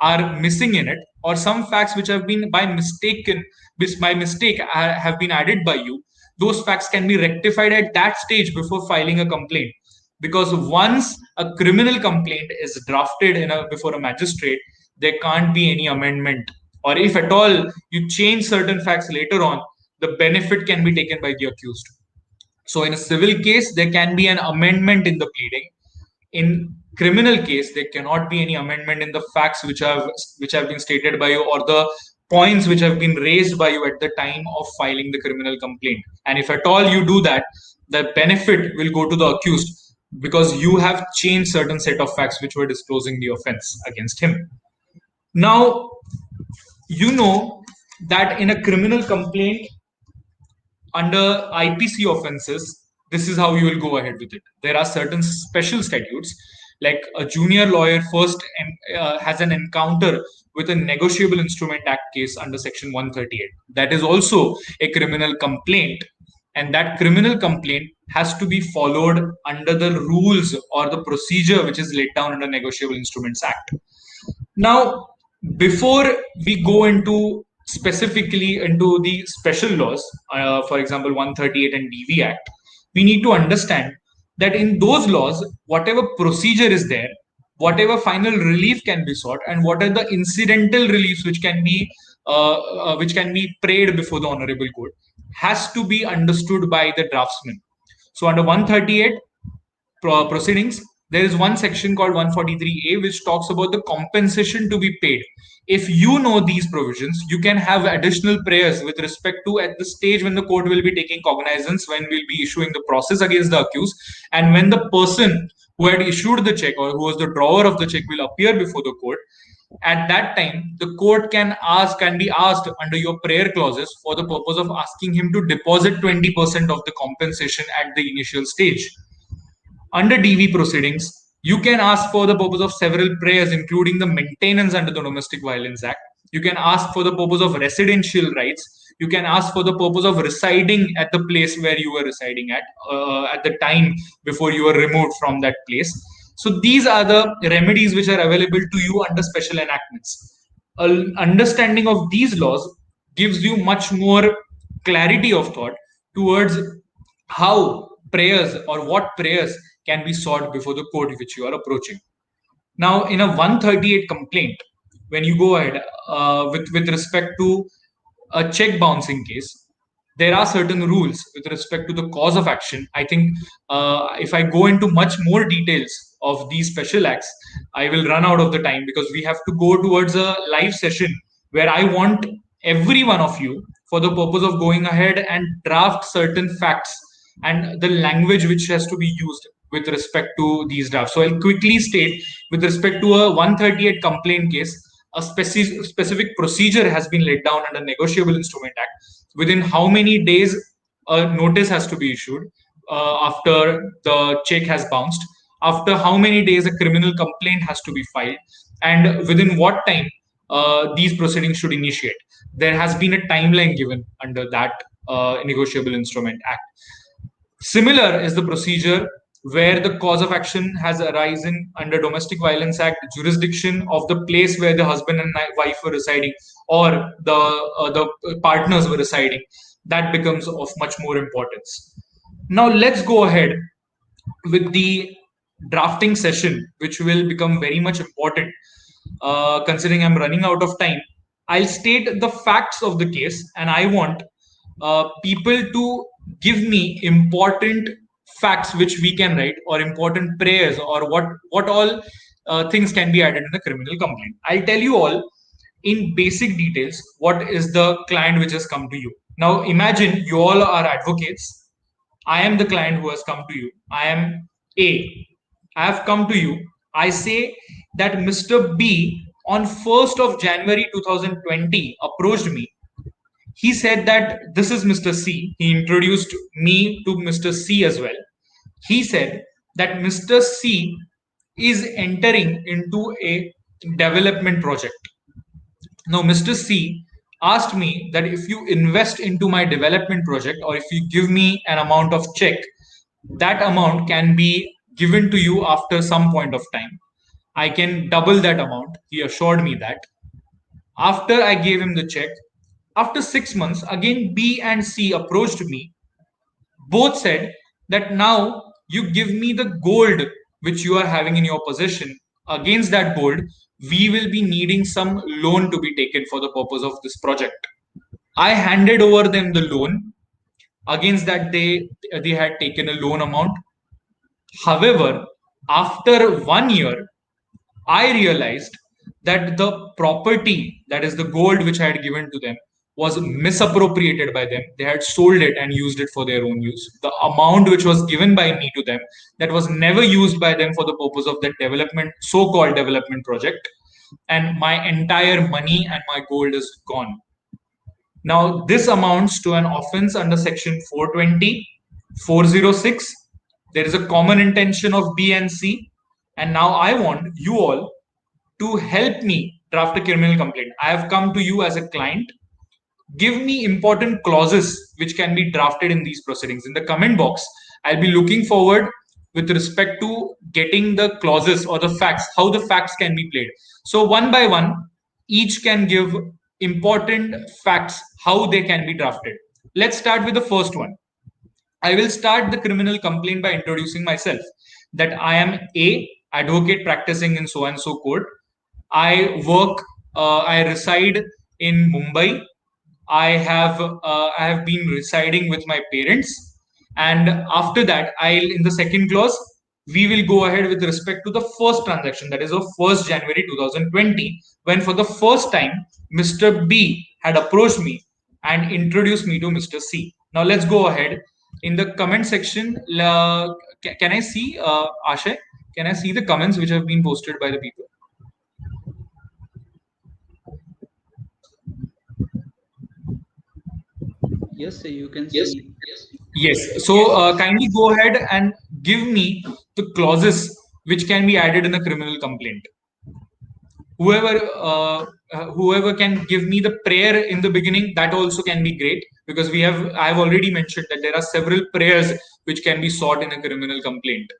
are missing in it, or some facts which have been by mistake have been added by you, those facts can be rectified at that stage before filing a complaint. Because once a criminal complaint is drafted before a magistrate, there can't be any amendment, or if at all you change certain facts later on, the benefit can be taken by the accused. So in a civil case, there can be an amendment in the pleading. In criminal case, there cannot be any amendment in the facts which have been stated by you, or the points which have been raised by you at the time of filing the criminal complaint. And if at all you do that, the benefit will go to the accused, because you have changed certain set of facts which were disclosing the offense against him. Now, you know that in a criminal complaint under IPC offenses, this is how you will go ahead with it. There are certain special statutes, like a junior lawyer first has an encounter with a Negotiable Instrument Act case under Section 138. That is also a criminal complaint, and that criminal complaint has to be followed under the rules or the procedure which is laid down under Negotiable Instruments Act. Now, before we go into specifically into the special laws, for example, 138 and DV Act, we need to understand that in those laws, whatever procedure is there, whatever final relief can be sought, and what are the incidental reliefs which can be prayed before the honorable court, has to be understood by the draftsman. So under 138 proceedings, there is one section called 143A which talks about the compensation to be paid. If you know these provisions, you can have additional prayers with respect to at the stage when the court will be taking cognizance, when we'll be issuing the process against the accused, and when the person who had issued the check or who was the drawer of the check will appear before the court. at that time, the court can be asked under your prayer clauses for the purpose of asking him to deposit 20% of the compensation at the initial stage. Under DV proceedings, you can ask for the purpose of several prayers, including the maintenance under the Domestic Violence Act. You can ask for the purpose of residential rights. You can ask for the purpose of residing at the place where you were residing at the time before you were removed from that place. So these are the remedies which are available to you under special enactments. Understanding of these laws gives you much more clarity of thought towards how prayers or what prayers can be sought before the court which you are approaching. Now, in a 138 complaint, when you go ahead with respect to a check bouncing case, there are certain rules with respect to the cause of action. I think if I go into much more details of these special acts, I will run out of the time because we have to go towards a live session where I want every one of you, for the purpose of going ahead and draft certain facts and the language which has to be used with respect to these drafts. So I'll quickly state with respect to a 138 complaint case, a specific procedure has been laid down under Negotiable Instrument Act. Within how many days a notice has to be issued after the check has bounced, after how many days a criminal complaint has to be filed, and within what time these proceedings should initiate. There has been a timeline given under that Negotiable Instrument Act. Similar is the procedure where the cause of action has arisen under Domestic Violence Act jurisdiction of the place where the husband and wife were residing or the partners were residing. That becomes of much more importance. Now let's go ahead with the drafting session, which will become very much important. Considering I'm running out of time, I'll state the facts of the case, and I want people to give me important facts which we can write, or important prayers, or what all things can be added in the criminal complaint. I'll tell you all in basic details what is the client which has come to you. Now imagine you all are advocates. I am the client who has come to you. I am A. I have come to you. I say that Mr. B on 1st of January 2020 approached me. He said that this is Mr. C. He introduced me to Mr. C as well. He said that Mr. C is entering into a development project. Now, Mr. C asked me that if you invest into my development project, or if you give me an amount of check, that amount can be given to you after some point of time. I can double that amount. He assured me that. After I gave him the check, after 6 months, again B and C approached me. Both said that now you give me the gold which you are having in your possession. Against that gold, we will be needing some loan to be taken for the purpose of this project. I handed over them the loan. Against that, they had taken a loan amount. However, after 1 year, I realized that the property, that is the gold which I had given to them, was misappropriated by them. They had sold it and used it for their own use. The amount which was given by me to them, that was never used by them for the purpose of that development, so-called development project. And my entire money and my gold is gone. Now, this amounts to an offense under section 420, 406. There is a common intention of B and C. And now I want you all to help me draft a criminal complaint. I have come to you as a client. Give me important clauses which can be drafted in these proceedings. In the comment box, I'll be looking forward with respect to getting the clauses or the facts, how the facts can be played. So one by one, each can give important facts, how they can be drafted. Let's start with the first one. I will start the criminal complaint by introducing myself, that I am A, advocate practicing in so and so court. I reside in Mumbai. I have been residing with my parents, and after that, in the second clause, we will go ahead with respect to the first transaction, that is of 1st January 2020, when for the first time Mr. B had approached me and introduced me to Mr. C. Now let's go ahead. In the comment section, can I see, Ashay? Can I see the comments which have been posted by the people?
Yes, sir, you can see.
Yes. So kindly go ahead and give me the clauses which can be added in a criminal complaint. Whoever whoever can give me the prayer in the beginning, that also can be great, because I have already mentioned that there are several prayers which can be sought in a criminal complaint,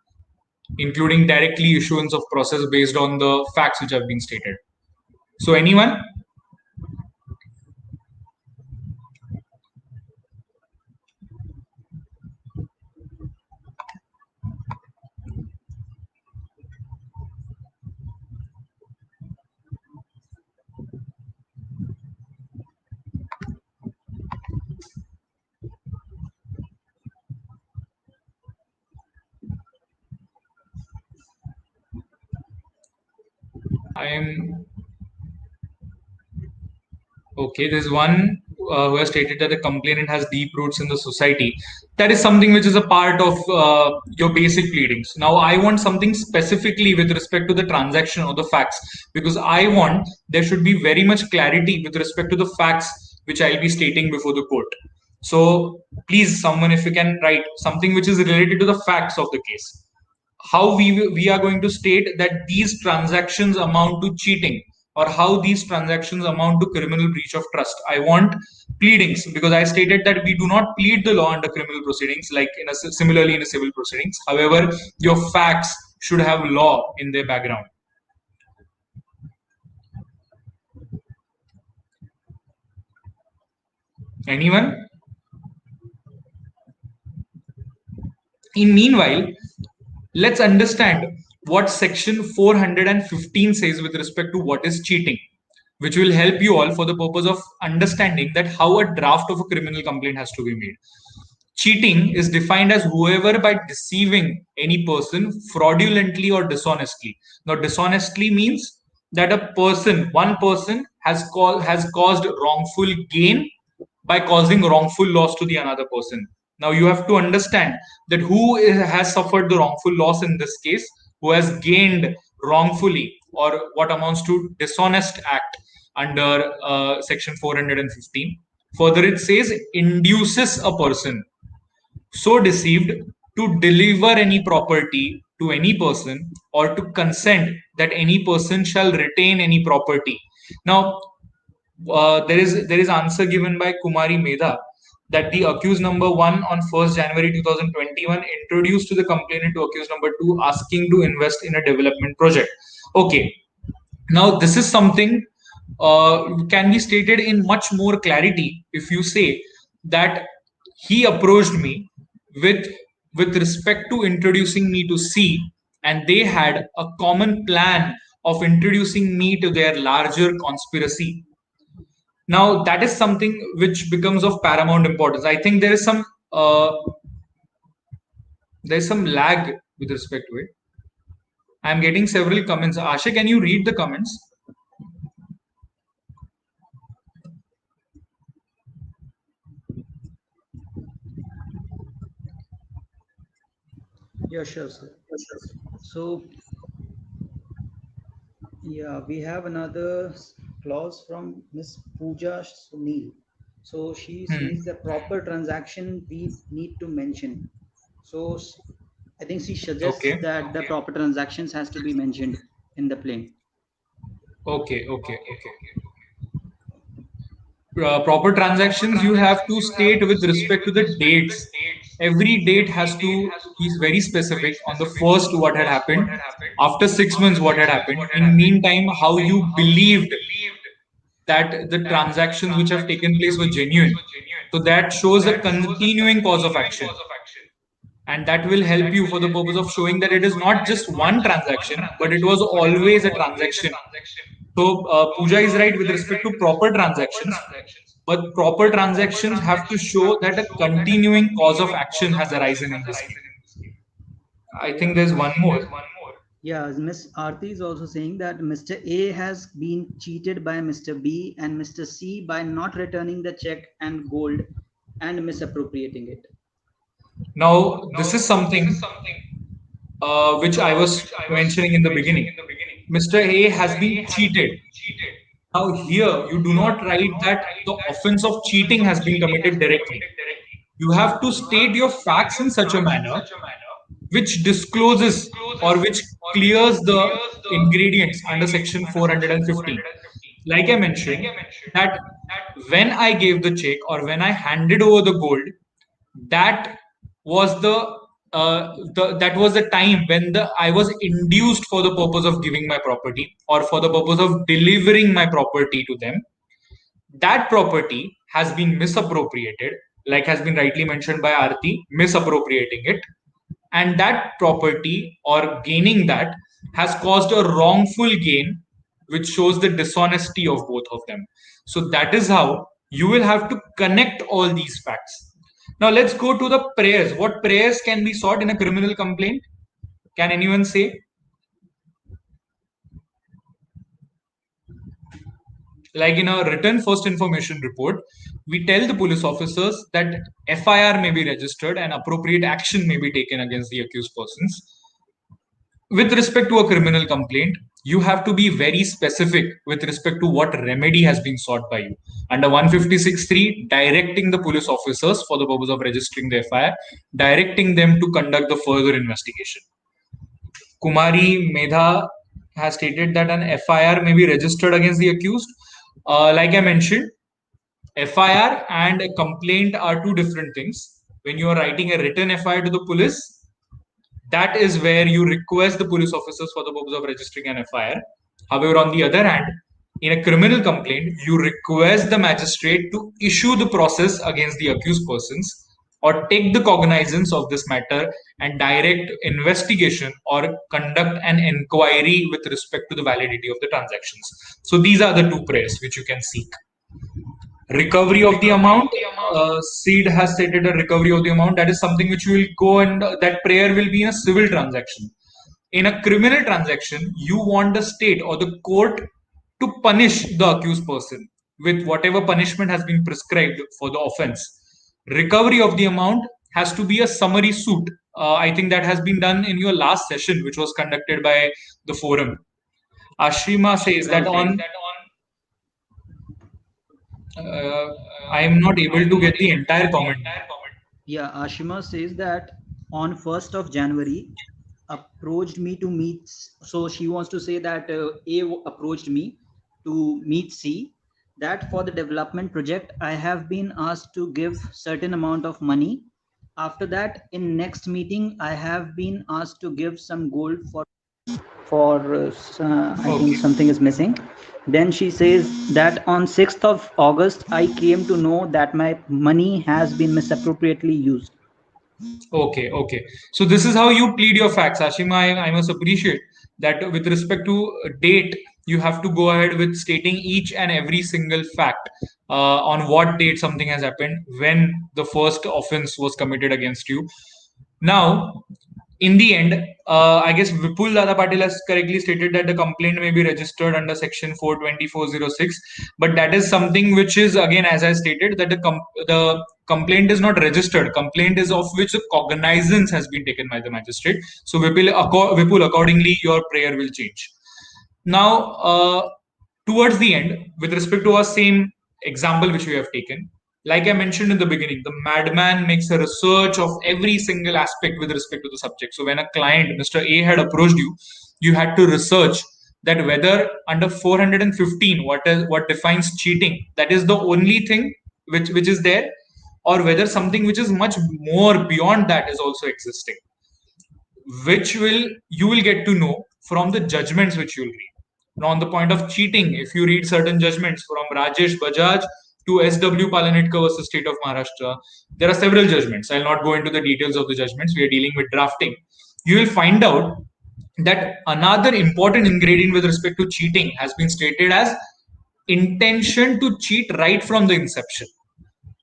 including directly issuance of process based on the facts which have been stated. So anyone? I am okay. There's one who has stated that the complainant has deep roots in the society. That is something which is a part of your basic pleadings. Now, I want something specifically with respect to the transaction or the facts, because I want there should be very much clarity with respect to the facts which I'll be stating before the court. So, please, someone, if you can write something which is related to the facts of the case, how we are going to state that these transactions amount to cheating, or how these transactions amount to criminal breach of trust. I want pleadings, because I stated that we do not plead the law under criminal proceedings like similarly in a civil proceedings. However, your facts should have law in their background. Anyone? In meanwhile, let's understand what section 415 says with respect to what is cheating, which will help you all for the purpose of understanding that how a draft of a criminal complaint has to be made. Cheating is defined as whoever by deceiving any person fraudulently or dishonestly. Now, dishonestly means that one person has caused wrongful gain by causing wrongful loss to the another person. Now, you have to understand that has suffered the wrongful loss in this case, who has gained wrongfully, or what amounts to dishonest act under section 415. Further, it says induces a person so deceived to deliver any property to any person, or to consent that any person shall retain any property. Now, there is answer given by Kumari Medha that the accused number 1 on 1st January 2021 introduced to the complainant to accused number 2 asking to invest in a development project. Okay, now this is something can be stated in much more clarity if you say that he approached me with respect to introducing me to C, and they had a common plan of introducing me to their larger conspiracy. Now, that is something which becomes of paramount importance. I think there is some lag with respect to it. I am getting several comments. Asha, can you read the comments?
Yeah, sure, sir. So, yeah, we have another clause from Miss Pooja Sunil. So she says the proper transaction we need to mention. So I think she suggests
Okay.
that the proper transactions has to be mentioned in the plain.
Okay. Proper transactions you have to state with respect to the dates. Every date has to be very specific. On the first, what had happened, after 6 months, what had happened, in meantime, how you believed that the transactions which have taken place were genuine. So that shows a continuing cause of action, and that will help you for the purpose of showing that it is not just one transaction, but it was always a transaction. So Pooja is right with respect to proper transactions, but proper transactions have to show that a continuing cause of action has arisen in this case. I
Yeah.
think there's one more.
Yeah, Miss Aarti is also saying that Mr. A has been cheated by Mr. B and Mr. C by not returning the check and gold and misappropriating it.
Now, this is something which I was mentioning in the beginning. Mr. A has been cheated. Now, here you do not write that the offense of cheating has been committed directly. You have to state your facts in such a manner which discloses or which clears the ingredients under section 415. Like I mentioned, that when I gave the check or when I handed over the gold, that was that was the time when the I was induced for the purpose of giving my property or for the purpose of delivering my property to them. That property has been misappropriated, like has been rightly mentioned by Arti, misappropriating it, and that property or gaining that has caused a wrongful gain, which shows the dishonesty of both of them. So that is how you will have to connect all these facts. Now let's go to the prayers. What prayers can be sought in a criminal complaint? Can anyone say? Like in a written first information report, we tell the police officers that FIR may be registered and appropriate action may be taken against the accused persons. With respect to a criminal complaint, you have to be very specific with respect to what remedy has been sought by you. Under 156.3, directing the police officers for the purpose of registering the FIR, directing them to conduct the further investigation. Kumari Medha has stated that an FIR may be registered against the accused. Like I mentioned, FIR and a complaint are two different things. When you are writing a written FIR to the police, that is where you request the police officers for the purpose of registering an FIR. However, on the other hand, in a criminal complaint, you request the magistrate to issue the process against the accused persons or take the cognizance of this matter and direct investigation or conduct an inquiry with respect to the validity of the transactions. So these are the two prayers which you can seek. Recovery of the amount, Seed has stated a recovery of the amount. That is something which will go, and that prayer will be in a civil transaction. In a criminal transaction, you want the state or the court to punish the accused person with whatever punishment has been prescribed for the offense. Recovery of the amount has to be a summary suit. I think that has been done in your last session, which was conducted by the forum. Ashrima says that on I am not able to get the entire comment.
Yeah, Ashima says that on 1st of January approached me to meet. So she wants to say that A approached me to meet C. That for the development project, I have been asked to give certain amount of money. After that, in next meeting, I have been asked to give some gold for I think something is missing. Then she says that on 6th of August, I came to know that my money has been misappropriately used.
Okay. So this is how you plead your facts, Ashima. I must appreciate that with respect to date, you have to go ahead with stating each and every single fact on what date something has happened, when the first offense was committed against you. Now, in the end, I guess Vipul Dada Patil has correctly stated that the complaint may be registered under section 42406, but that is something which is, again, as I stated, that the complaint is not registered. Complaint is of which the cognizance has been taken by the magistrate. So Vipul, accordingly, your prayer will change. Now, towards the end, with respect to our same example which we have taken, like I mentioned in the beginning, the madman makes a research of every single aspect with respect to the subject. So when a client, Mr. A, had approached you, you had to research that whether under 415, what defines cheating, that is the only thing which is there, or whether something which is much more beyond that is also existing, which you will get to know from the judgments which you'll read. Now, on the point of cheating, if you read certain judgments from Rajesh Bajaj to S.W. Palanitkar versus State of Maharashtra, there are several judgments. I'll not go into the details of the judgments. We are dealing with drafting. You will find out that another important ingredient with respect to cheating has been stated as intention to cheat right from the inception.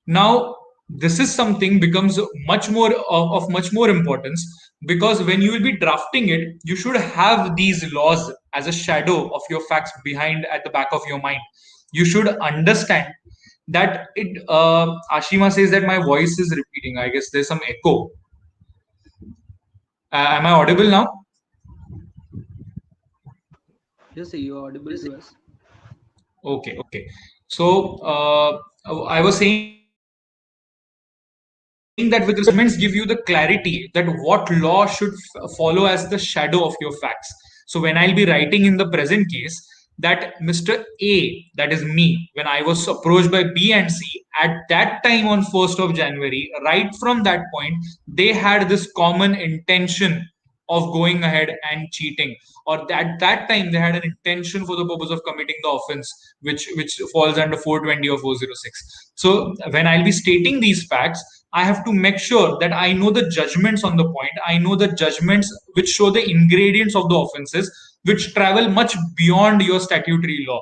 Now, this is something becomes much more of much more importance, because when you will be drafting it, you should have these laws as a shadow of your facts behind at the back of your mind. You should understand that it. Ashima says that my voice is repeating. I guess there's some echo. Am I audible now?
Yes, you're audible to us.
Okay, okay. So I was saying that with respect to judgments give you the clarity that what law should follow as the shadow of your facts. So when I'll be writing in the present case that Mr. A, that is me, when I was approached by B and C, at that time on 1st of January, right from that point, they had this common intention of going ahead and cheating, or at that time they had an intention for the purpose of committing the offense which falls under 420 or 406. So when I'll be stating these facts, I have to make sure that I know the judgments on the point. I know the judgments which show the ingredients of the offenses which travel much beyond your statutory law.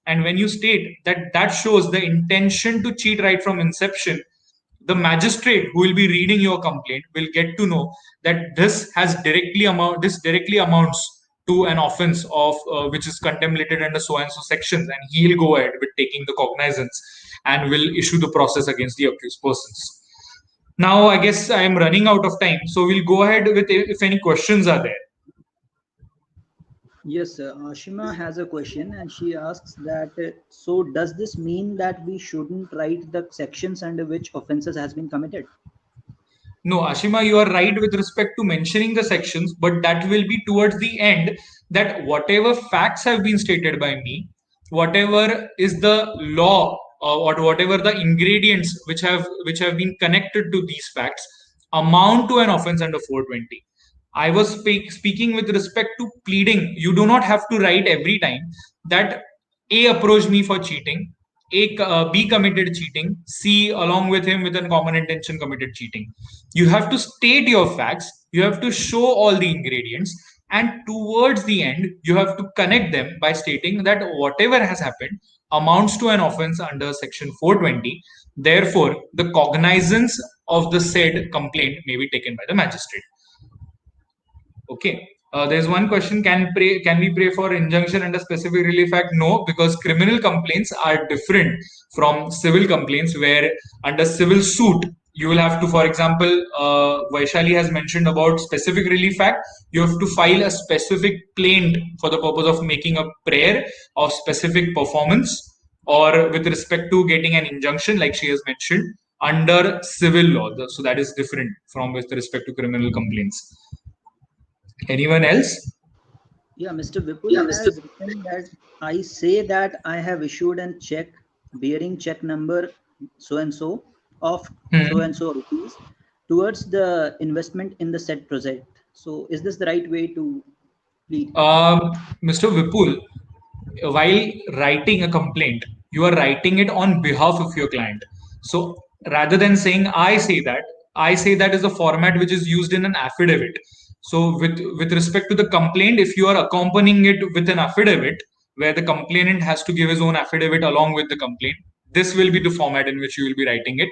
And when you state that that shows the intention to cheat right from inception, the magistrate who will be reading your complaint will get to know that this directly amounts to an offense of which is contemplated under so and so sections, and he'll go ahead with taking the cognizance and will issue the process against the accused persons. Now I guess I am running out of time, so we'll go ahead with if any questions are there.
Yes, Ashima has a question and she asks that so does this mean that we shouldn't write the sections under which offenses has been committed?
No, Ashima, you are right with respect to mentioning the sections, but that will be towards the end, that whatever facts have been stated by me, whatever is the law or whatever the ingredients which have been connected to these facts amount to an offense under 420. I was speaking with respect to pleading. You do not have to write every time that A approached me for cheating, B committed cheating, C along with him with a common intention committed cheating. You have to state your facts, you have to show all the ingredients, and towards the end, you have to connect them by stating that whatever has happened amounts to an offense under section 420. Therefore, the cognizance of the said complaint may be taken by the magistrate. Okay. There's one question: Can we pray for injunction under specific relief act? No, because criminal complaints are different from civil complaints. Where under civil suit you will have to, for example, Vaishali has mentioned about specific relief act. You have to file a specific plaint for the purpose of making a prayer of specific performance, or with respect to getting an injunction, like she has mentioned under civil law. So that is different from with respect to criminal complaints. Anyone else?
Yeah, Mr. Vipul has written that I say that I have issued a check bearing check number so and so of so and so rupees towards the investment in the said project. So is this the right way to plead?
Mr. Vipul, while writing a complaint, you are writing it on behalf of your client. So rather than saying I say that is a format which is used in an affidavit. So with respect to the complaint, if you are accompanying it with an affidavit where the complainant has to give his own affidavit along with the complaint, this will be the format in which you will be writing it.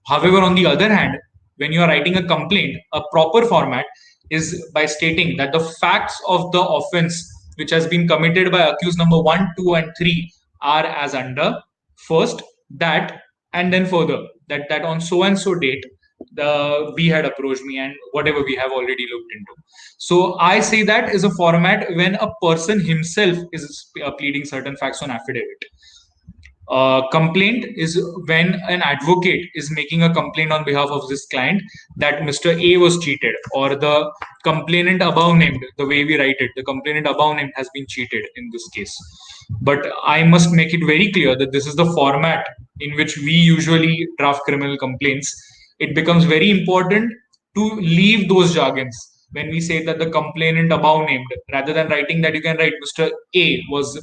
However, on the other hand, when you are writing a complaint, a proper format is by stating that the facts of the offense which has been committed by accused number 1, 2, and 3 are as under. First, that, and then further that on so and so date the B had approached me, and whatever we have already looked into. So I say that is a format when a person himself is pleading certain facts on affidavit. Complaint is when an advocate is making a complaint on behalf of this client that Mr. A was cheated, or the complainant above named, the way we write it, the complainant above named has been cheated in this case. But I must make it very clear that this is the format in which we usually draft criminal complaints. It becomes very important to leave those jargons when we say that the complainant above named, rather than writing that, you can write Mr. A was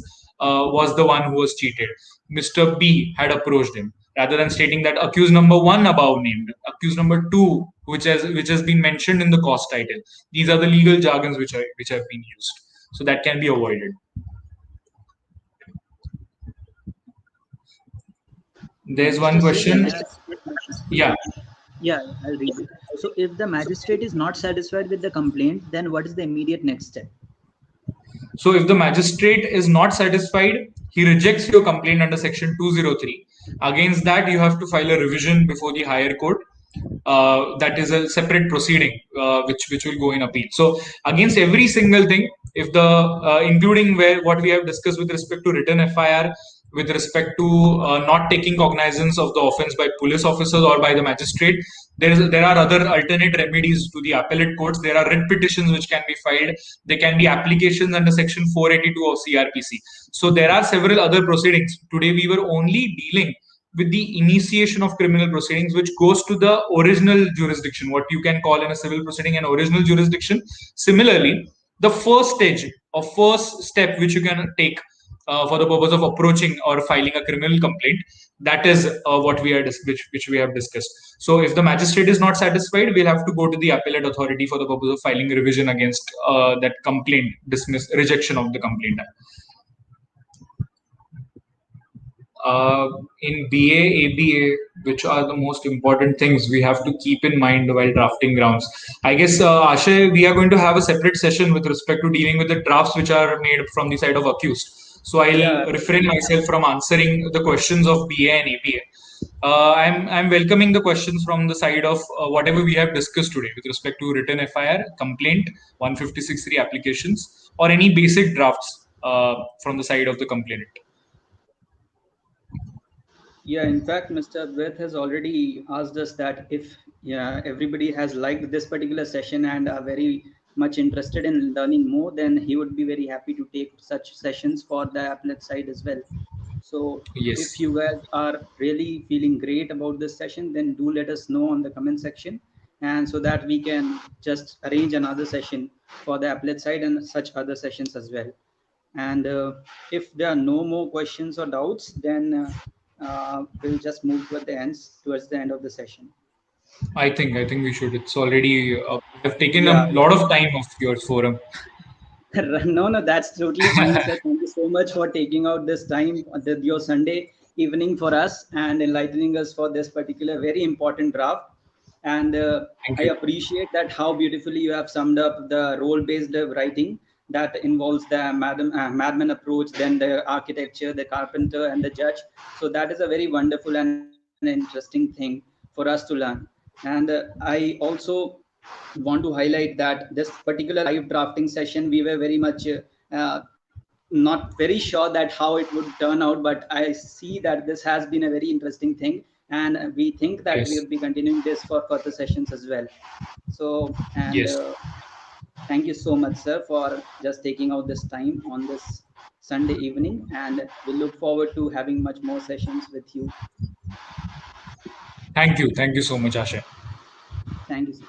the one who was cheated. Mr. B had approached him, rather than stating that accused number 1 above named, accused number 2, which has been mentioned in the cause title. These are the legal jargons which have been used, so that can be avoided. There's one question. Yeah.
Yeah, I'll read it. So if the magistrate is not satisfied with the complaint, then what is the immediate next step?
So if the magistrate is not satisfied, he rejects your complaint under section 203. Against that, you have to file a revision before the higher court. That is a separate proceeding which will go in appeal. So against every single thing, if the including what we have discussed with respect to written FIR, with respect to not taking cognizance of the offence by police officers or by the magistrate. There are other alternate remedies to the appellate courts. There are writ petitions which can be filed. There can be applications under section 482 of CRPC. So there are several other proceedings. Today we were only dealing with the initiation of criminal proceedings, which goes to the original jurisdiction, what you can call in a civil proceeding an original jurisdiction. Similarly, the first stage or first step which you can take for the purpose of approaching or filing a criminal complaint, that is what we are which we have discussed. So if the magistrate is not satisfied, we'll have to go to the appellate authority for the purpose of filing a revision against that complaint, rejection of the complaint. In BA, ABA, which are the most important things we have to keep in mind while drafting grounds. I guess, Ashay, we are going to have a separate session with respect to dealing with the drafts which are made from the side of accused. So I'll refrain myself from answering the questions of BA and ABA. I'm welcoming the questions from the side of whatever we have discussed today with respect to written FIR, complaint, 156.3 applications, or any basic drafts from the side of the complainant.
Yeah, in fact, Mr. Advait has already asked us that if everybody has liked this particular session and are very much interested in learning more, then he would be very happy to take such sessions for the appellate side as well. So
Yes.
if you guys are really feeling great about this session, then do let us know on the comment section, and so that we can just arrange another session for the appellate side and such other sessions as well. And if there are no more questions or doubts, then we'll just move towards the end of the session.
I think we should. It's already I've taken a lot of time of your forum.
No, that's totally fine, sir. Thank you so much for taking out this time, your Sunday evening for us and enlightening us for this particular very important draft. And I appreciate that how beautifully you have summed up the role-based writing that involves the madman approach, then the architecture, the carpenter, and the judge. So that is a very wonderful and interesting thing for us to learn. And I also want to highlight that this particular live drafting session, we were very much not very sure that how it would turn out, but I see that this has been a very interesting thing, and we think that we will be continuing this for further sessions as well. So, and thank you so much, sir, for just taking out this time on this Sunday evening, and we look forward to having much more sessions with you.
Thank you so much, Ashay.
Thank you, sir.